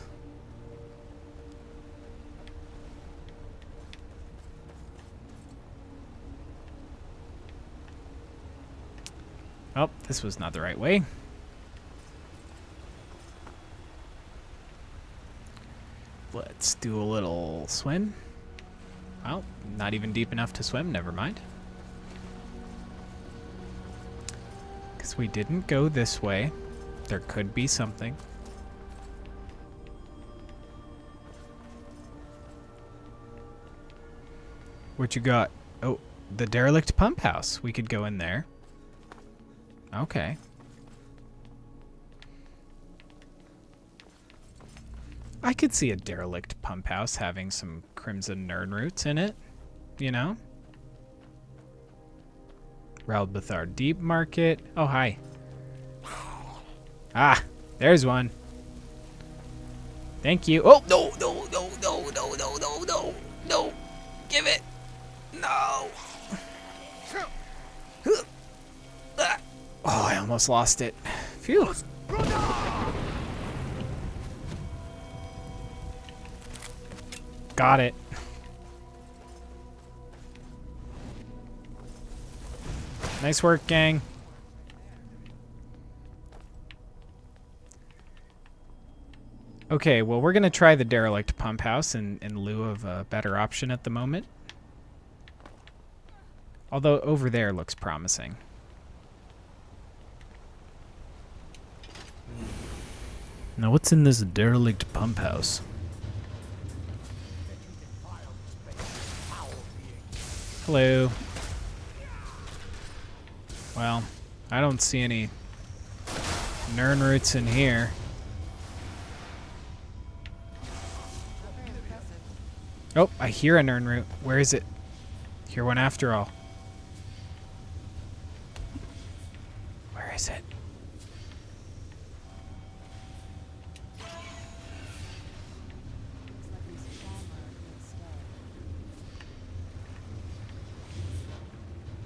Oh, this was not the right way. Let's do a little swim. Well, not even deep enough to swim. Never mind. Because we didn't go this way. There could be something. What you got? Oh, the derelict pump house. We could go in there. Okay. I could see a derelict pump house having some crimson Nirnroots in it, you know? Ralbathar Deep Market. Oh, hi. Ah, there's one. Thank you. Oh, no, no, no, no, no, no, no, no, no. Give it. No. Oh, I almost lost it. Phew. Got it. Nice work, gang. Okay, well, we're going to try the derelict pump house in lieu of a better option at the moment. Although over there looks promising. Now, what's in this derelict pump house? Hello. Well, I don't see any Nirnroots in here. Oh, I hear a Nirnroot. Where is it? Hear one after all. Where is it?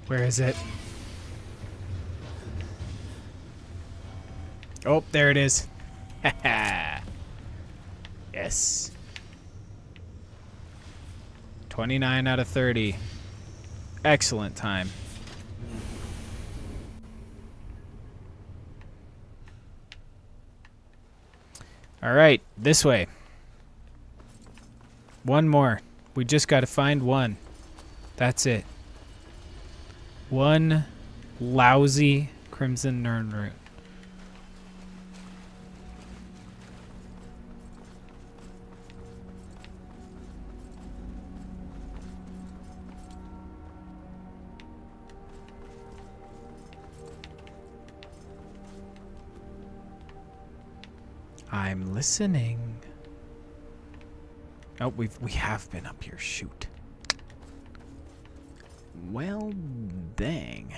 Where is it? Oh, there it is. Yes. 29 out of 30. Excellent time. All right, this way. One more. We just got to find one. That's it. One lousy crimson Nirnroot. I'm listening. Oh, we have been up here. Shoot. Well, dang.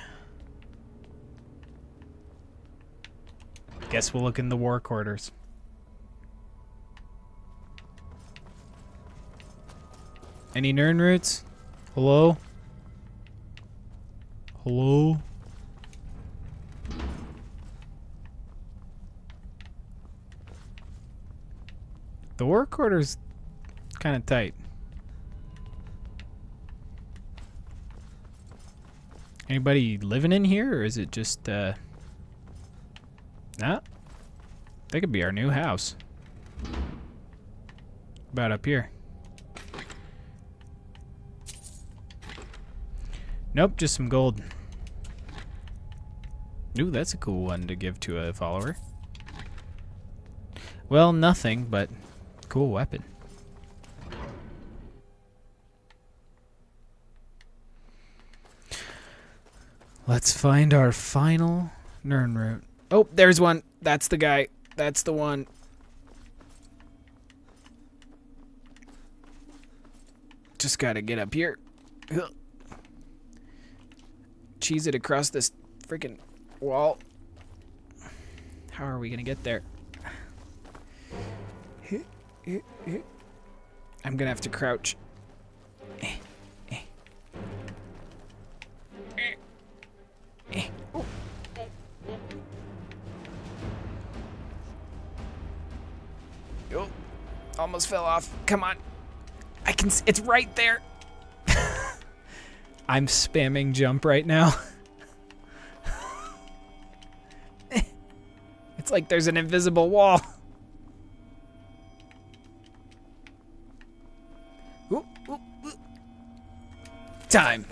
Guess we'll look in the war quarters. Any Nirnroots? Hello? Hello? The war quarters kind of tight. Anybody living in here, or is it just, nah? That could be our new house. About up here. Nope, just some gold. Ooh, that's a cool one to give to a follower. Well, nothing, but cool weapon. Let's find our final Nirnroot. Oh, there's one. That's the guy. That's the one. Just gotta get up here. Cheese it across this freaking wall. How are we gonna get there? I'm gonna have to crouch. Oh, almost fell off. Come on. I can see, it's right there. I'm spamming jump right now. like there's an invisible wall. Ooh, ooh, ooh. Time.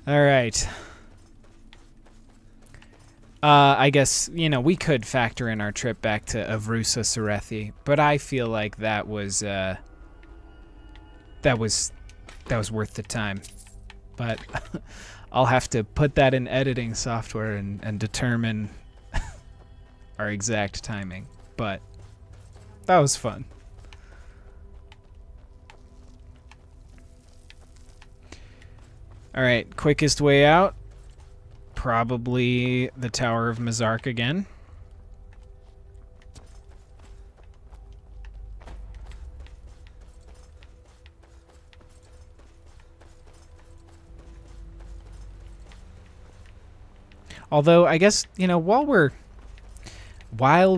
All right. I guess, you know, we could factor in our trip back to Avrusa Serethi, but I feel like that was worth the time. But I'll have to put that in editing software and determine our exact timing. But that was fun. All right, quickest way out. Probably the Tower of Mazark again. Although, I guess, you know, while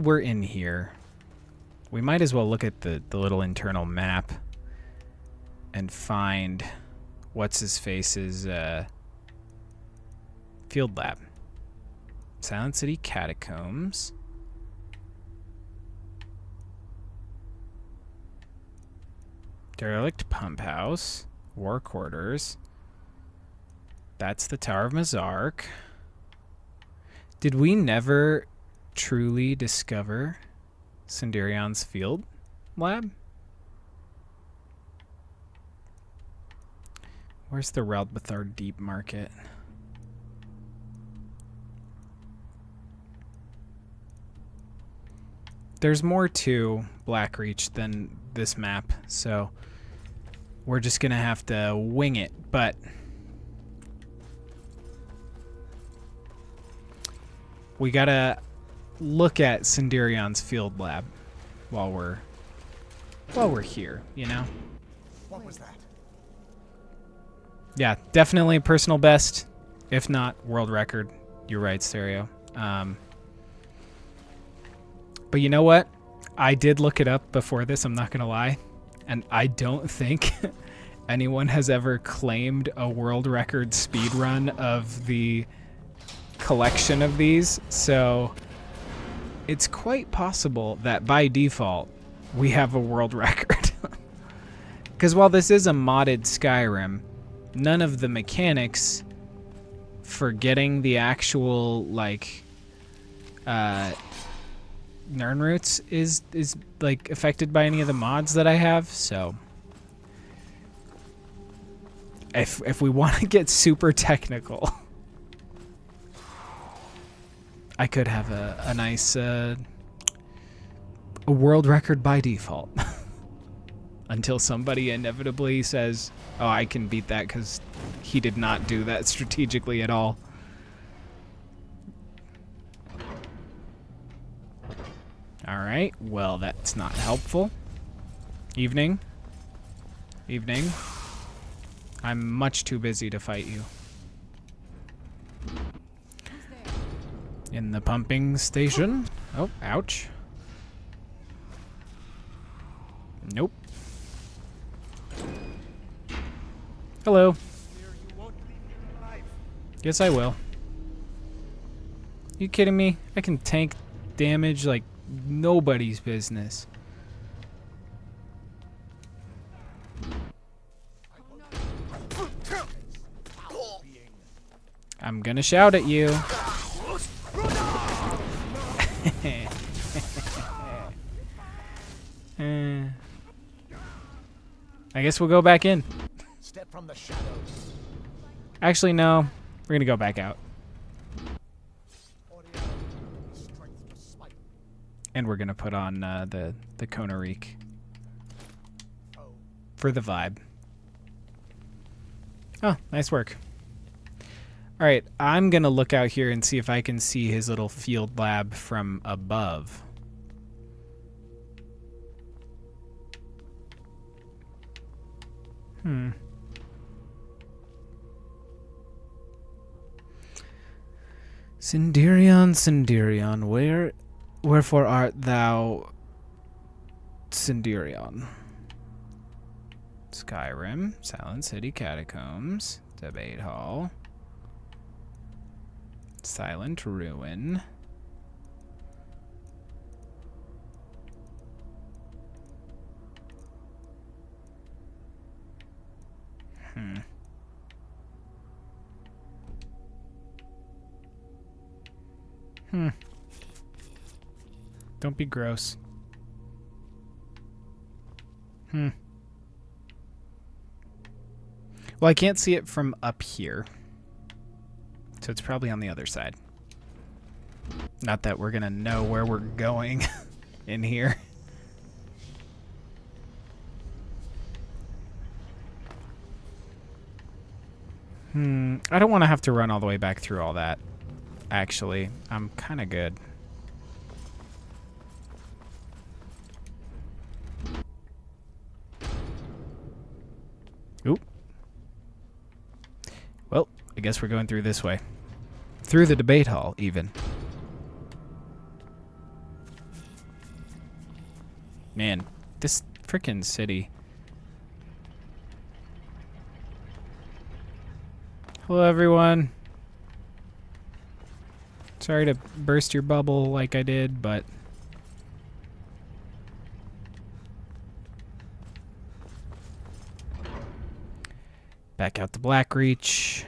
we're in here, we might as well look at the little internal map and find what's-his-face's field lab. Silent City Catacombs. Derelict Pump House. War Quarters. That's the Tower of Mazark. Did we never truly discover Sindarion's field lab? Where's the Ralbathar Deep Market? There's more to Blackreach than this map, so we're just gonna have to wing it, but we gotta look at Sindarion's field lab while we're here, you know? What was that? Yeah, definitely a personal best, if not world record. You're right, Stereo. But you know what? I did look it up before this, I'm not going to lie. And I don't think anyone has ever claimed a world record speed run of the collection of these. So it's quite possible that by default, we have a world record. Because while this is a modded Skyrim, none of the mechanics for getting the actual, like, Nirnroots is like affected by any of the mods that I have, so if we want to get super technical, I could have a nice a world record by default until somebody inevitably says, "Oh, I can beat that because he did not do that strategically at all." Alright, well, that's not helpful. Evening. Evening. I'm much too busy to fight you. In the pumping station. Oh, ouch. Nope. Hello. Yes, I will. You kidding me? I can tank damage like nobody's business. I'm gonna shout at you. I guess we'll go back in. Step from the shadows. Actually, no. We're gonna go back out. And we're gonna put on the Konarik for the vibe. Oh, nice work. All right, I'm gonna look out here and see if I can see his little field lab from above. Sindarion, Sindarion, wherefore art thou, Sindarion? Skyrim, Silent City Catacombs, Debate Hall. Silent Ruin. Don't be gross. Well, I can't see it from up here. So it's probably on the other side. Not that we're gonna know where we're going in here. I don't want to have to run all the way back through all that. Actually, I'm kind of good. Oop. Well, I guess we're going through this way. Through the debate hall, even. Man, this frickin' city. Hello, everyone. Sorry to burst your bubble like I did, but... Back out to Blackreach.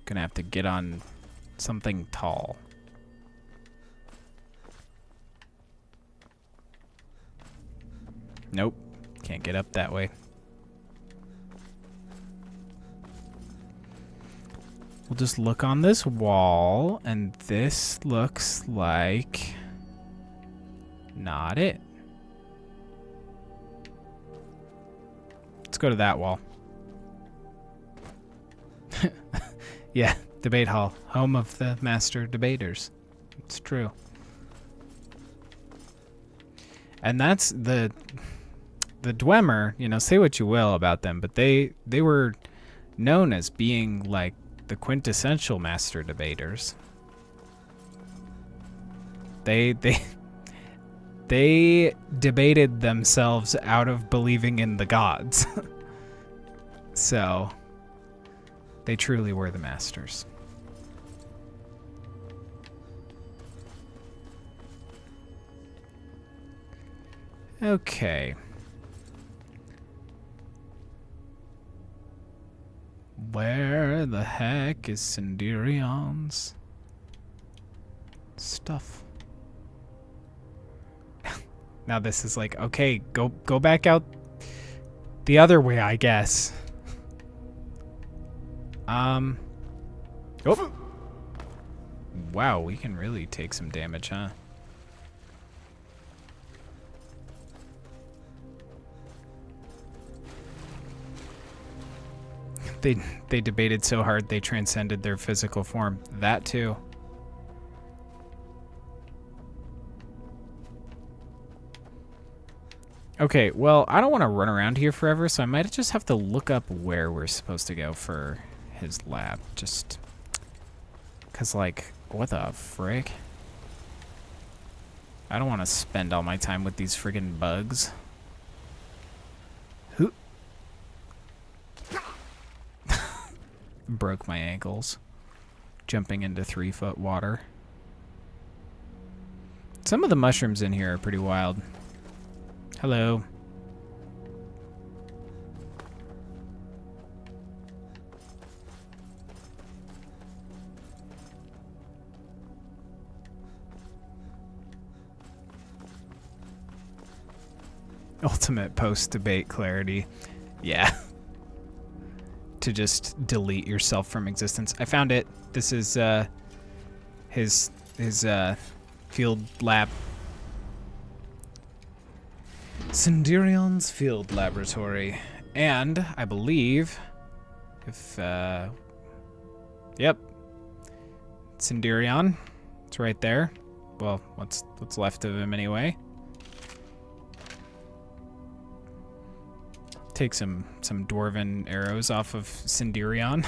Gonna have to get on something tall. Nope. Can't get up that way. We'll just look on this wall, and this looks like not it. Let's go to that wall. Yeah, debate hall, home of the master debaters. It's true. And that's the Dwemer, you know, say what you will about them, but they were known as being like the quintessential master debaters. They debated themselves out of believing in the gods. So they truly were the masters. Okay. Where the heck is Cinderion's stuff? Now this is like, okay, go back out the other way, I guess. Oh. Wow, we can really take some damage, huh? They debated so hard they transcended their physical form. That too. Okay, well, I don't want to run around here forever, so I might just have to look up where we're supposed to go for his lab. Just... 'cause, like, what the frick? I don't want to spend all my time with these friggin' bugs. Who? Broke my ankles. Jumping into 3-foot water. Some of the mushrooms in here are pretty wild. Hello. Ultimate post-debate clarity. Yeah. To just delete yourself from existence. I found it. This is his field lab. Cinderion's field laboratory. And I believe if yep. Cinderion. It's right there. Well, what's left of him anyway. Take some dwarven arrows off of Cinderion.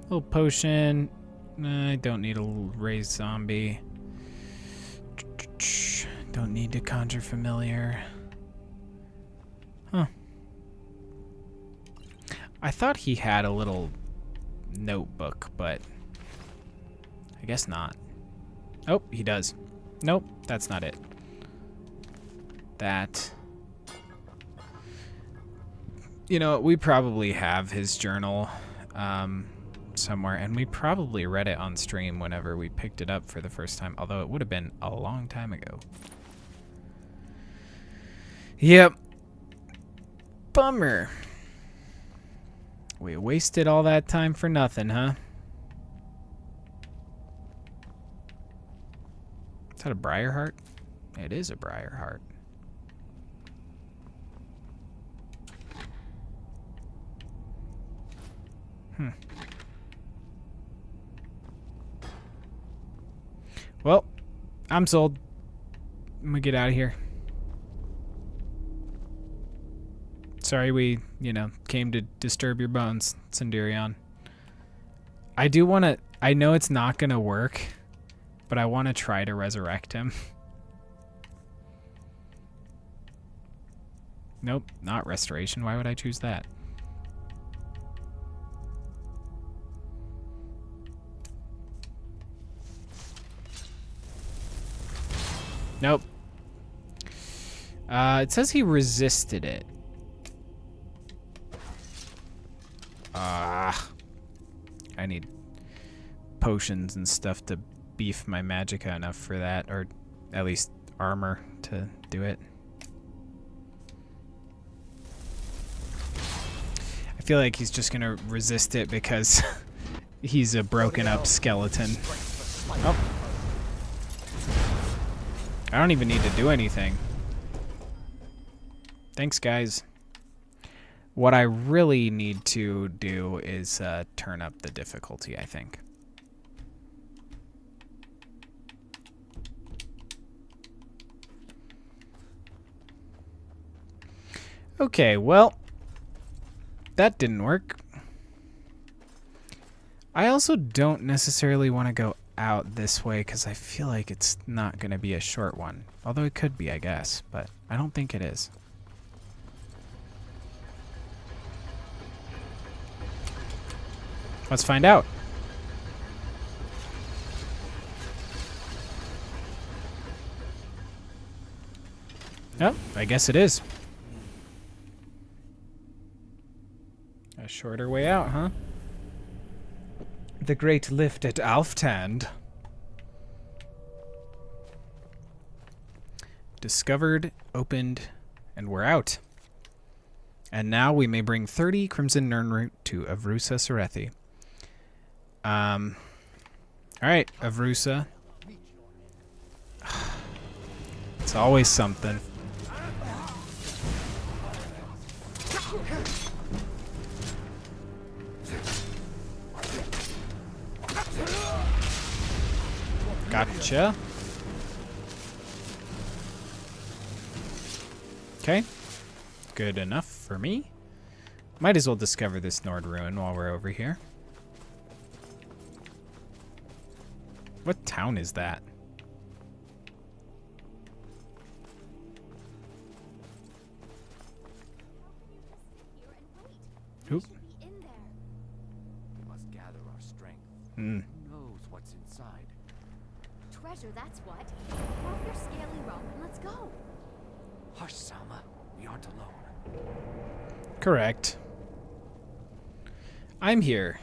Little potion. I don't need a raised zombie. Don't need to conjure familiar. Huh. I thought he had a little notebook, but I guess not. Oh, he does. Nope, that's not it. That... You know, we probably have his journal somewhere, and we probably read it on stream whenever we picked it up for the first time, although it would have been a long time ago. Yep. Bummer. We wasted all that time for nothing, huh? Is that a briar heart? It is a briar heart. Well, I'm sold. I'm gonna get out of here. Sorry we, came to disturb your bones, Sendirion. I do want to... I know it's not gonna work, but I want to try to resurrect him. Nope, not restoration. Why would I choose that? Nope. It says he resisted it. I need potions and stuff to beef my magicka enough for that, or at least armor to do it. I feel like he's just gonna resist it because he's a broken up skeleton. Oh. I don't even need to do anything. Thanks, guys. What I really need to do is turn up the difficulty, I think. Okay, well, that didn't work. I also don't necessarily want to go out this way because I feel like it's not going to be a short one. Although it could be, I guess, but I don't think it is. Let's find out. Oh, I guess it is. A shorter way out, huh? The great lift at Alftand. Discovered, opened, and we're out. And now we may bring 30 Crimson Nirnroot to Avrusa Serethi. Alright, Avrusa. It's always something. Gotcha. Okay. Good enough for me. Might as well discover this Nord ruin while we're over here. What town is that? Oop. We must gather our strength. Hmm. Who knows what's inside? Treasure, that's what. Off your scaly robe and let's go. Hush, Salma. We aren't alone. Correct. I'm here.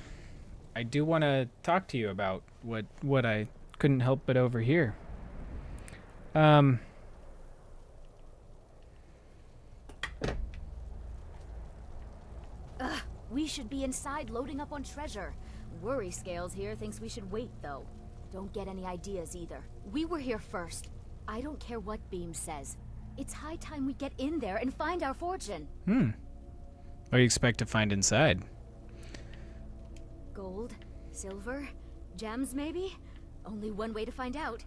I do want to talk to you about what I couldn't help but overhear. We should be inside loading up on treasure. Worry Scales here thinks we should wait, though. Don't get any ideas either. We were here first. I don't care what Beam says. It's high time we get in there and find our fortune. What do you expect to find inside? Gold? Silver? Gems, maybe? Only one way to find out.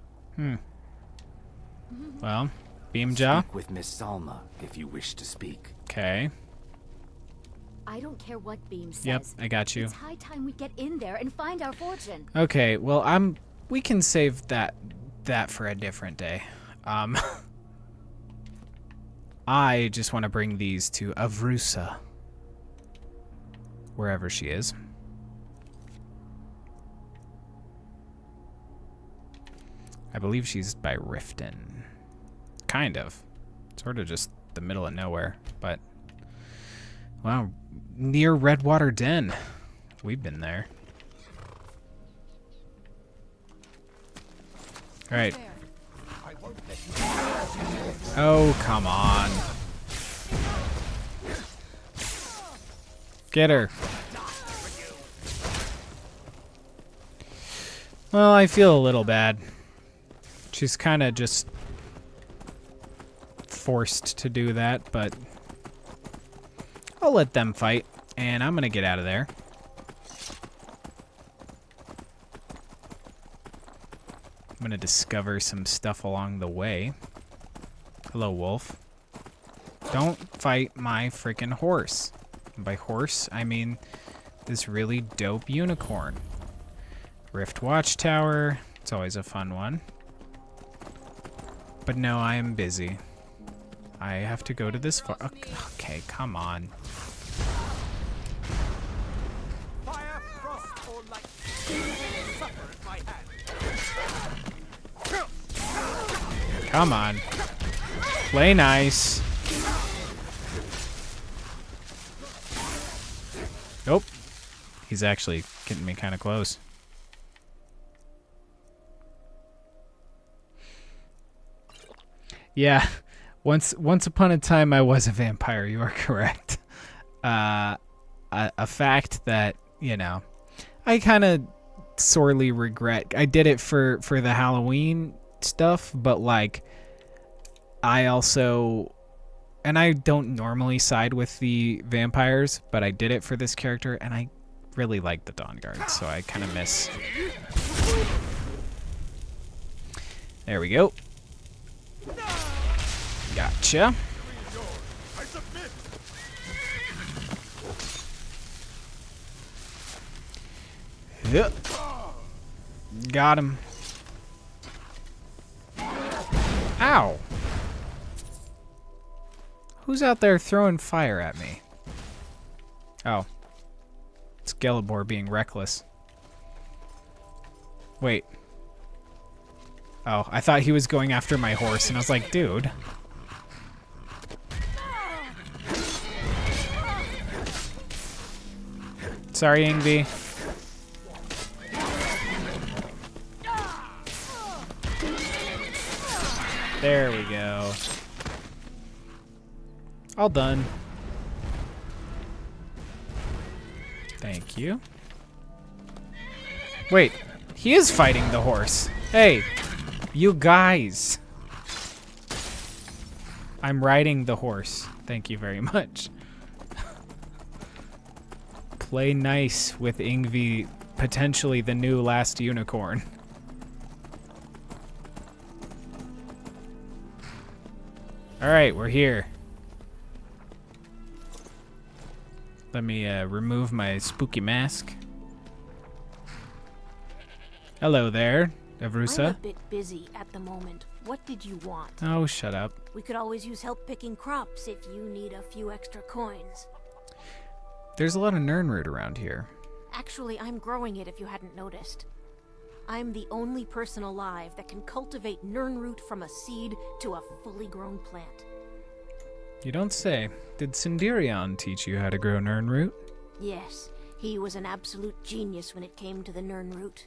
Well, Beamjaw. Speak with Miss Salma if you wish to speak. Okay. I don't care what Beam says. Yep, I got you. It's high time we get in there and find our fortune. Okay, well, we can save that for a different day. I just want to bring these to Avrusa, wherever she is. I believe she's by Riften. Kind of. Sort of just the middle of nowhere, but... Wow, near Redwater Den. We've been there. Alright. Oh, come on. Get her. Well, I feel a little bad. She's kind of just forced to do that, but I'll let them fight, and I'm gonna get out of there. I'm gonna discover some stuff along the way. Hello, wolf. Don't fight my freaking horse. And by horse, I mean this really dope unicorn. Rift Watchtower. It's always a fun one. But no, I am busy. I have to go to this far. Okay, come on. Fire, frost, or light. Suffer at my hand. Come on. Play nice. Nope. He's actually getting me kind of close. Yeah. Once upon a time, I was a vampire. You are correct. A fact that, you know, I kind of sorely regret. I did it for the Halloween stuff, but like, I also, and I don't normally side with the vampires, but I did it for this character, and I really like the Dawnguard, so I kind of miss. There we go. Gotcha. Yep. Got him. Ow. Who's out there throwing fire at me? Oh. It's Gelibor being reckless. Wait. Oh, I thought he was going after my horse, and I was like, dude. Sorry, Ingvi. There we go. All done. Thank you. Wait, he is fighting the horse. Hey, you guys. I'm riding the horse. Thank you very much. Play nice with Ingvi, potentially the new last unicorn. Alright, we're here. Let me remove my spooky mask. Hello there, Avrusa. I'm a bit busy at the moment. What did you want? Oh, shut up. We could always use help picking crops if you need a few extra coins. There's a lot of Nirnroot around here. Actually, I'm growing it if you hadn't noticed. I'm the only person alive that can cultivate Nirnroot from a seed to a fully grown plant. You don't say. Did Sindirion teach you how to grow Nirnroot? Yes, he was an absolute genius when it came to the Nirnroot.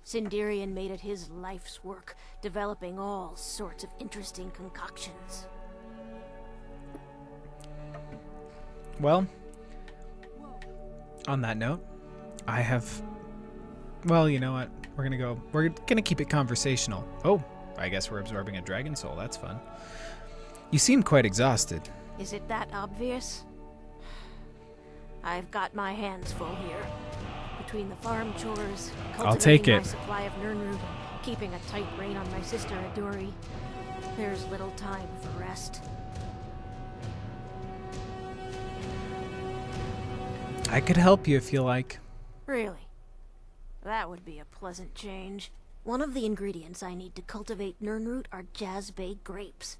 Sindirion made it his life's work, developing all sorts of interesting concoctions. Well, on that note, I have... Well, you know what? We're gonna keep it conversational. Oh, I guess we're absorbing a dragon soul. That's fun. You seem quite exhausted. Is it that obvious? I've got my hands full here. Between the farm chores, I'll take cultivating it. my supply of Nirnroot, keeping a tight rein on my sister Adori, there's little time for rest. I could help you if you like. Really? That would be a pleasant change. One of the ingredients I need to cultivate Nirnroot are jazzbay grapes.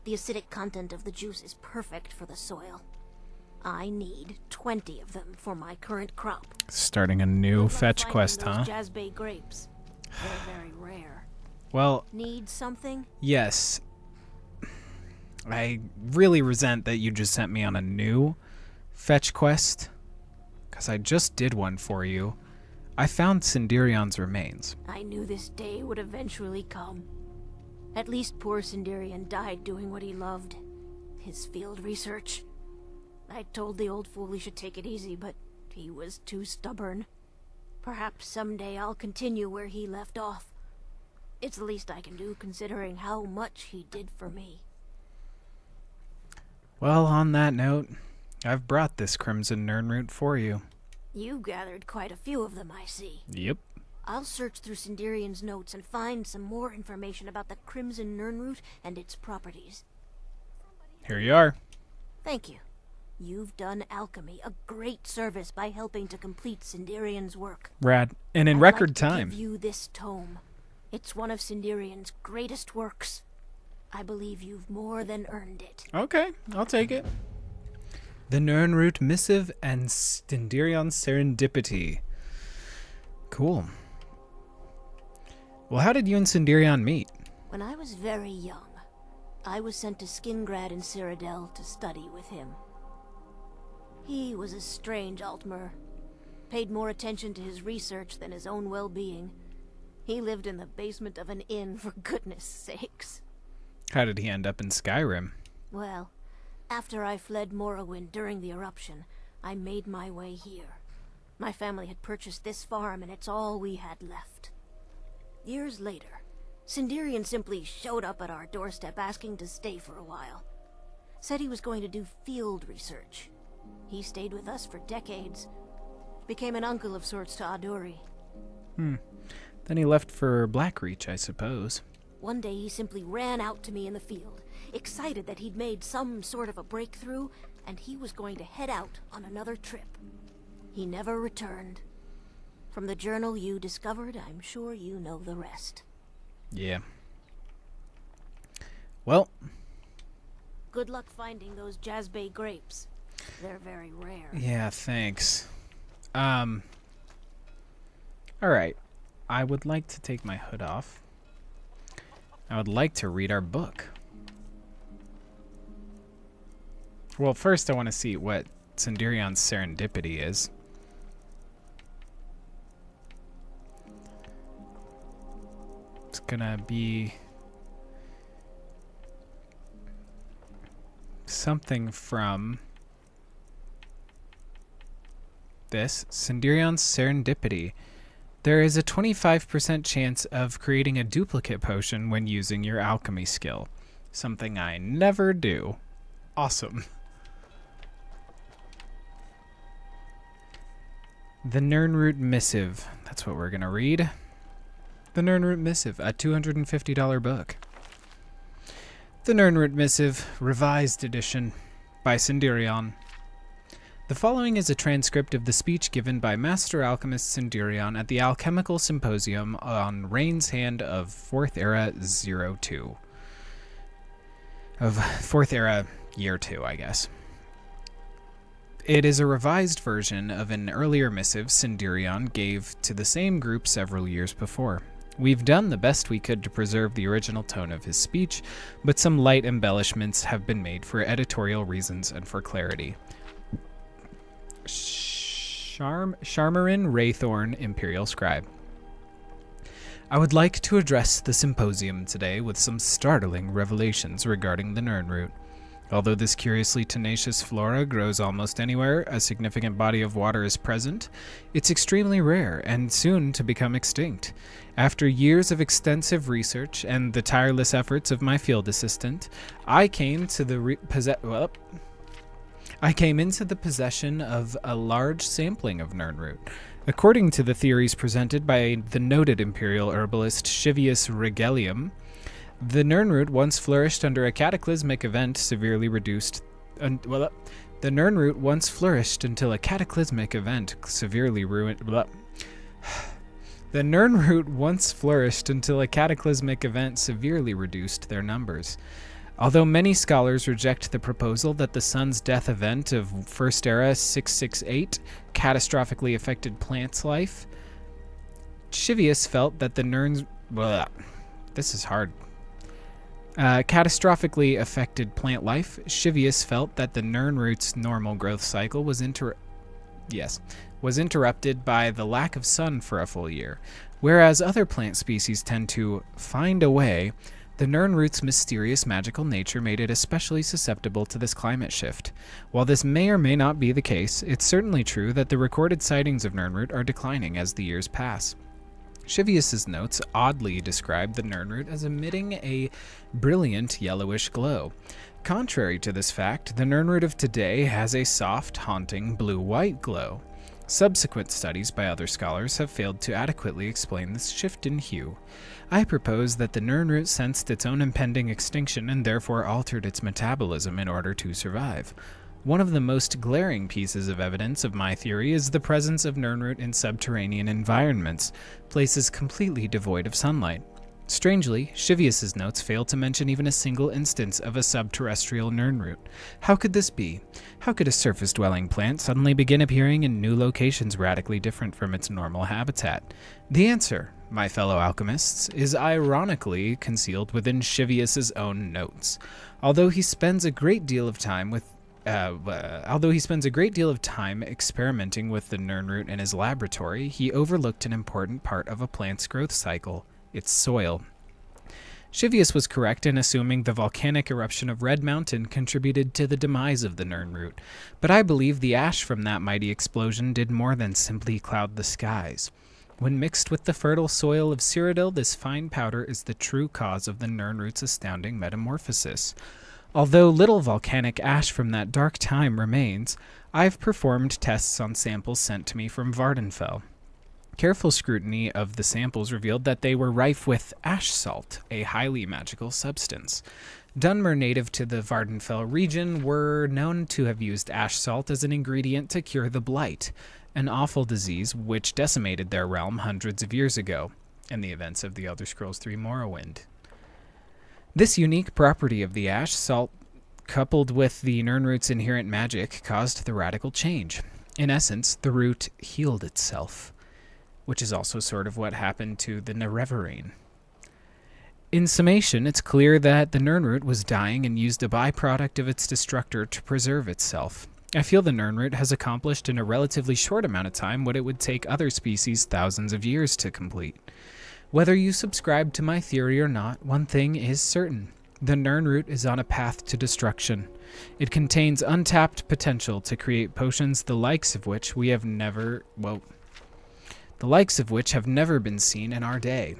The acidic content of the juice is perfect for the soil. I need 20 of them for my current crop. Starting a new Good luck fetch finding quest, those huh? Jasbay grapes. They're very rare. Well, Need something? yes. I really resent that you just sent me on a new fetch quest, because I just did one for you. I found Cinderion's remains. I knew this day would eventually come. At least poor Sinderian died doing what he loved. His field research. I told the old fool he should take it easy, but he was too stubborn. Perhaps someday I'll continue where he left off. It's the least I can do, considering how much he did for me. Well, on that note, I've brought this Crimson Nirnroot for you. You gathered quite a few of them, I see. Yep. I'll search through Sinderian's notes and find some more information about the Crimson Nirnroot and its properties. Here you are. Thank you. You've done alchemy a great service by helping to complete Sinderian's work. Rad. And in I'd record like to time. give you this tome. It's one of Sinderian's greatest works. I believe you've more than earned it. Okay, I'll take it. The Nirnroot Missive and Sinderion Serendipity. Cool. Well, how did you and Sinderion meet? When I was very young, I was sent to Skingrad in Cyrodiil to study with him. He was a strange Altmer. Paid more attention to his research than his own well-being. He lived in the basement of an inn, for goodness sakes. How did he end up in Skyrim? Well, after I fled Morrowind during the eruption, I made my way here. My family had purchased this farm, and it's all we had left. Years later, Sinderian simply showed up at our doorstep asking to stay for a while. Said he was going to do field research. He stayed with us for decades. Became an uncle of sorts to Aduri. Then he left for Blackreach, I suppose. One day he simply ran out to me in the field, excited that he'd made some sort of a breakthrough, and he was going to head out on another trip. He never returned. From the journal you discovered, I'm sure you know the rest. Yeah. Well, Good luck finding those Jasbay grapes. They're very rare. yeah, thanks. Alright. I would like to take my hood off. I would like to read our book. Well, first I want to see what Sinderion's Serendipity is. It's gonna be something from this. Sinderion's Serendipity. There is a 25% chance of creating a duplicate potion when using your alchemy skill. Something I never do. Awesome. The Nirnroot Missive. That's what we're going to read. The Nirnroot Missive, a $250 book. The Nirnroot Missive, Revised Edition, by Sinderion. The following is a transcript of the speech given by Master Alchemist Sinderion at the Alchemical Symposium on Rain's Hand of 4th Era 02. Of 4th Era Year 2, I guess. It is a revised version of an earlier missive Sinderion gave to the same group several years before. We've done the best we could to preserve the original tone of his speech, but some light embellishments have been made for editorial reasons and for clarity. Sharmarin Raythorn, Imperial Scribe. I would like to address the symposium today with some startling revelations regarding the Nirnroot. Although this curiously tenacious flora grows almost anywhere a significant body of water is present, it's extremely rare and soon to become extinct. After years of extensive research and the tireless efforts of my field assistant, I came into the possession of a large sampling of Nirnroot. According to the theories presented by the noted imperial herbalist Shivius Regelium, the Nirnroot once flourished under a cataclysmic event severely reduced. The Nirnroot once flourished until a cataclysmic event severely ruined. The Nirnroot once flourished until a cataclysmic event severely reduced their numbers. Although many scholars reject the proposal that the sun's death event of First Era 668 catastrophically affected plants' life, Shivius felt that the catastrophically affected plant life. Shivius felt that the Nirnroot's normal growth cycle was interrupted by the lack of sun for a full year, whereas other plant species tend to find a way. The Nirnroot's mysterious magical nature made it especially susceptible to this climate shift. While this may or may not be the case, it's certainly true that the recorded sightings of Nirnroot are declining as the years pass. Shivius's notes oddly describe the Nirnroot as emitting a brilliant yellowish glow. Contrary to this fact, the Nirnroot of today has a soft, haunting blue-white glow. Subsequent studies by other scholars have failed to adequately explain this shift in hue. I propose that the Nirnroot sensed its own impending extinction and therefore altered its metabolism in order to survive. One of the most glaring pieces of evidence of my theory is the presence of Nirnroot in subterranean environments, places completely devoid of sunlight. Strangely, Shivius's notes fail to mention even a single instance of a subterrestrial Nirnroot. How could this be? How could a surface-dwelling plant suddenly begin appearing in new locations radically different from its normal habitat? The answer, my fellow alchemists, is ironically concealed within Shivius's own notes. Although he spends a great deal of time experimenting with the Nirnroot in his laboratory, he overlooked an important part of a plant's growth cycle: its soil. Shivius was correct in assuming the volcanic eruption of Red Mountain contributed to the demise of the Nirnroot, but I believe the ash from that mighty explosion did more than simply cloud the skies. When mixed with the fertile soil of Cyrodiil, this fine powder is the true cause of the Nirnroot's astounding metamorphosis. Although little volcanic ash from that dark time remains, I've performed tests on samples sent to me from Vardenfell. Careful scrutiny of the samples revealed that they were rife with ash salt, a highly magical substance. Dunmer native to the Vardenfell region were known to have used ash salt as an ingredient to cure the Blight, an awful disease which decimated their realm hundreds of years ago, in the events of the Elder Scrolls III Morrowind. This unique property of the ash salt, coupled with the Nirnroot's inherent magic, caused the radical change. In essence, the root healed itself, which is also sort of what happened to the Nerevarine. In summation, it's clear that the Nirnroot was dying and used a byproduct of its destructor to preserve itself. I feel the Nirnroot has accomplished in a relatively short amount of time what it would take other species thousands of years to complete. Whether you subscribe to my theory or not, one thing is certain. The Nirnroot is on a path to destruction. It contains untapped potential to create potions the likes of which have never been seen in our day.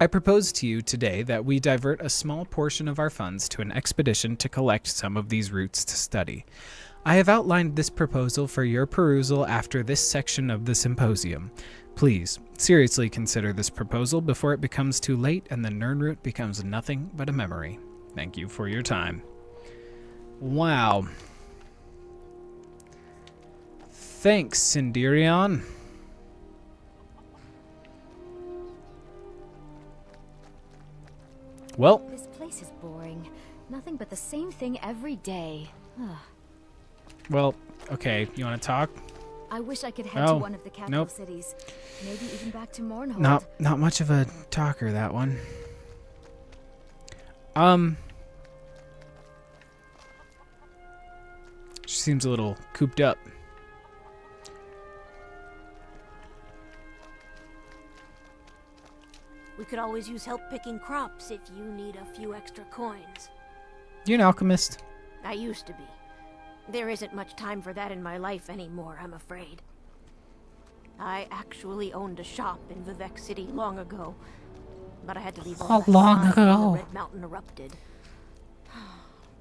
I propose to you today that we divert a small portion of our funds to an expedition to collect some of these roots to study. I have outlined this proposal for your perusal after this section of the symposium. Please, seriously consider this proposal before it becomes too late and the Nirnroot becomes nothing but a memory. Thank you for your time. Wow. Thanks, Sindirion. Well, This place is boring. Nothing but the same thing every day. well, okay, you want to talk? I wish I could head to one of the capital cities. Maybe even back to Mournhold. Not much of a talker, that one. She seems a little cooped up. We could always use help picking crops if you need a few extra coins. You an alchemist? I used to be. There isn't much time for that in my life anymore, I'm afraid. I actually owned a shop in Vivec City long ago, but I had to leave all that behind when the Red Mountain erupted.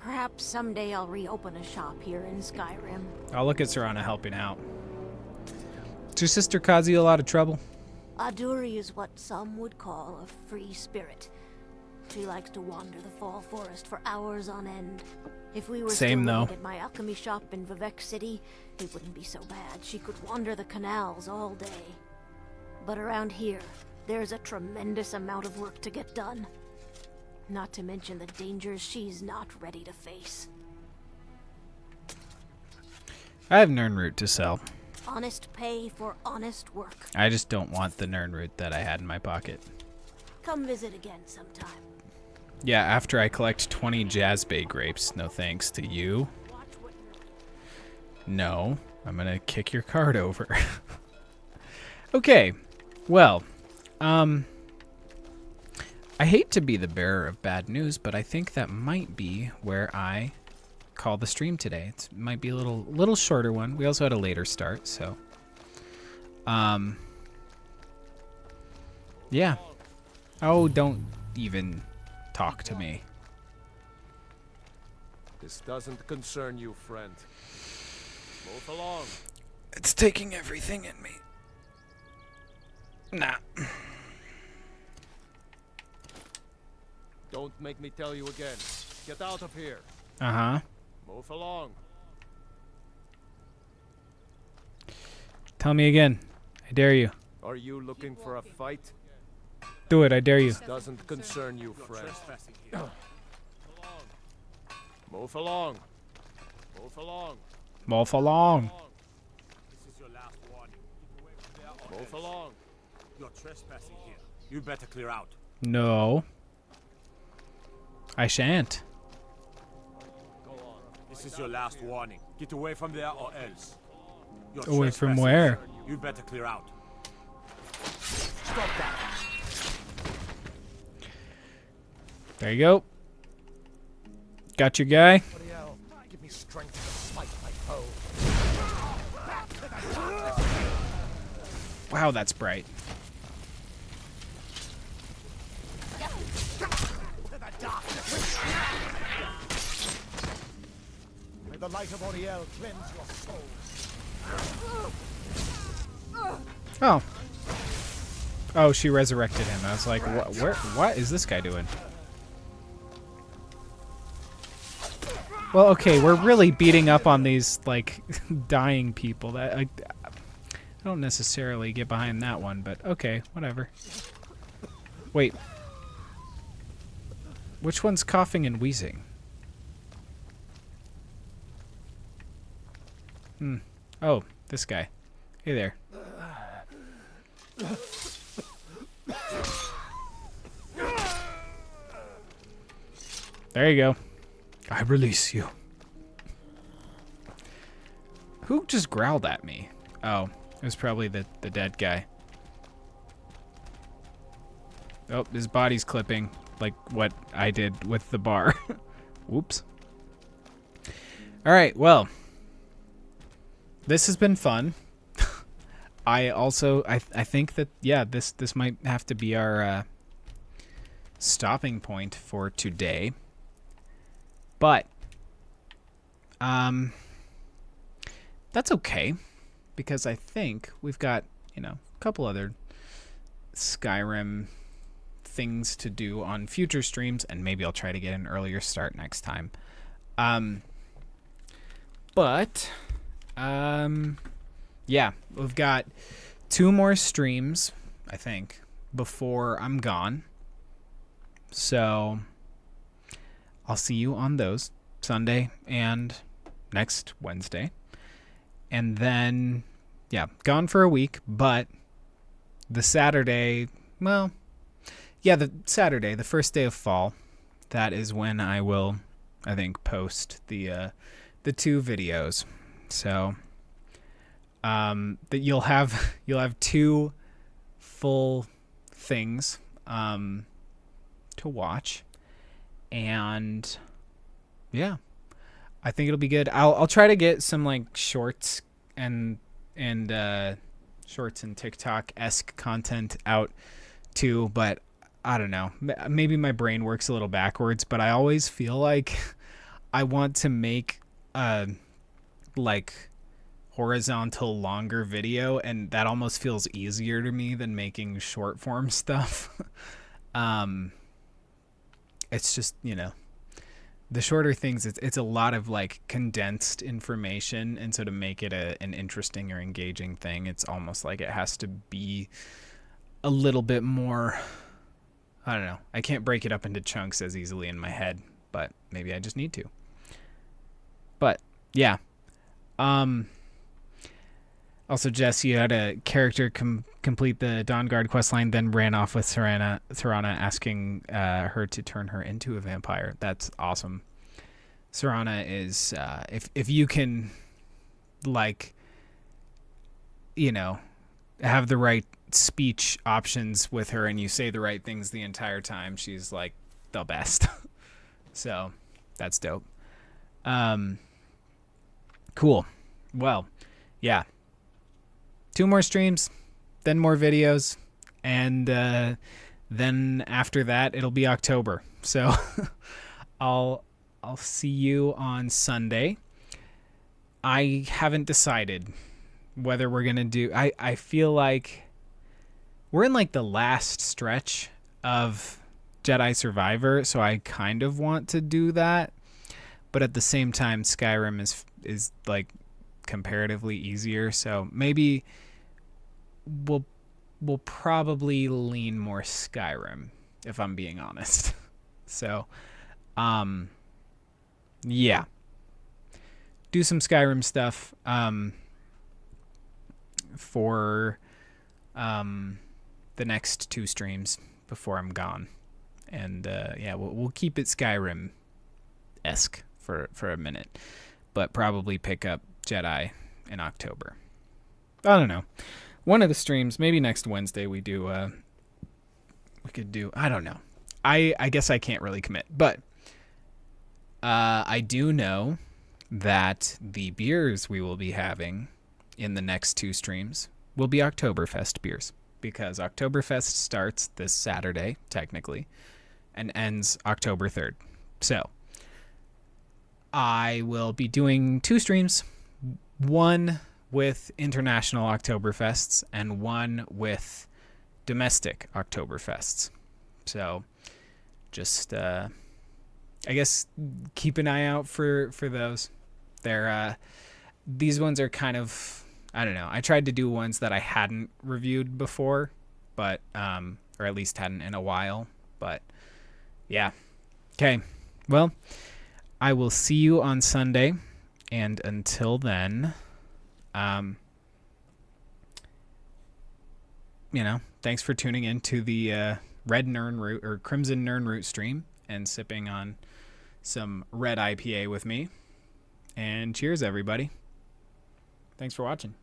Perhaps someday I'll reopen a shop here in Skyrim. I'll look at Serana helping out. Is your sister cause you a lot of trouble? Aduri is what some would call a free spirit. She likes to wander the fall forest for hours on end. If we were Same, still though. living at my alchemy shop in Vivec City, it wouldn't be so bad. She could wander the canals all day. But around here, there's a tremendous amount of work to get done. Not to mention the dangers she's not ready to face. I have Nirnroot to sell. Honest pay for honest work. I just don't want the Nirnroot that I had in my pocket. Come visit again sometime. Yeah, after I collect 20 Jazzbay grapes. No thanks to you. No, I'm gonna kick your card over. Okay, well, I hate to be the bearer of bad news, but I think that might be where I call the stream today. It might be a little shorter one. We also had a later start, so yeah. Oh, don't even talk to me. This doesn't concern you, friend. Move along. It's taking everything in me. Nah. Don't make me tell you again. Get out of here. Uh-huh. Move along. Tell me again. I dare you. Are you looking for a fight? Do it, I dare you. This doesn't concern you, friend. Move along. Move along. Move along. This is your last warning. Move along. You're trespassing here. You better clear out. No. I shan't. This is your last warning. Get away from there or else. You're Away from trespassing where? here. You better clear out. Stop that. There you go. Got your guy. Bloody hell. Give me strength to fight my foe. Wow, that's bright. May the light of Oriel cleanse your soul. Oh. Oh, she resurrected him. I was like, what is this guy doing? Well, okay, we're really beating up on these, like, dying people. That I don't necessarily get behind that one, but okay, whatever. Wait. Which one's coughing and wheezing? Oh, this guy. Hey there. There you go. I release you. Who just growled at me? Oh, it was probably the dead guy. Oh, his body's clipping, like what I did with the bar. Whoops. All right, well, this has been fun. I think that, yeah, this might have to be our stopping point for today. But that's okay, because I think we've got, a couple other Skyrim things to do on future streams, and maybe I'll try to get an earlier start next time. Yeah, we've got 2 more streams, I think, before I'm gone. So I'll see you on those, Sunday and next Wednesday. And then, yeah, gone for a week, but the Saturday, well, yeah, the Saturday, the first day of fall, that is when I will, I think, post the 2 videos. So that you'll have 2 full things to watch. And yeah, I think it'll be good. I'll try to get some like shorts and shorts and TikTok-esque content out too, but I don't know. Maybe my brain works a little backwards, but I always feel like I want to make a like horizontal longer video, and that almost feels easier to me than making short form stuff. It's just, the shorter things, it's a lot of like condensed information, and so to make it an interesting or engaging thing, it's almost like it has to be a little bit more I don't know. I can't break it up into chunks as easily in my head, but maybe I just need to. But yeah. Also, Jess, you had a character complete the Dawnguard questline, then ran off with Thorana asking her to turn her into a vampire. That's awesome. Thorana is, if you can, like, you know, have the right speech options with her and you say the right things the entire time, she's like the best. So that's dope. Cool. Well, yeah. 2 more streams, then more videos, and then after that it'll be October. So I'll see you on Sunday. I haven't decided whether we're gonna do. I feel like we're in like the last stretch of Jedi Survivor, so I kind of want to do that, but at the same time, Skyrim is like comparatively easier, so maybe we'll probably lean more Skyrim, if I'm being honest. So, yeah, do some Skyrim stuff for the next 2 streams before I'm gone, and yeah, we'll keep it Skyrim-esque for a minute, but probably pick up Jedi in October. I don't know. One of the streams, maybe next Wednesday, we could do, I don't know. I guess I can't really commit, but I do know that the beers we will be having in the next 2 streams will be Oktoberfest beers, because Oktoberfest starts this Saturday, technically, and ends October 3rd. So I will be doing 2 streams, one with international Oktoberfests and one with domestic Oktoberfests. So just I guess keep an eye out for those. They're these ones are kind of, I don't know. I tried to do ones that I hadn't reviewed before, but or at least hadn't in a while, but yeah. Okay. Well, I will see you on Sunday, and until then, you know, thanks for tuning in to the red Nirnroot or crimson Nirnroot stream and sipping on some red IPA with me. And cheers, everybody. Thanks for watching.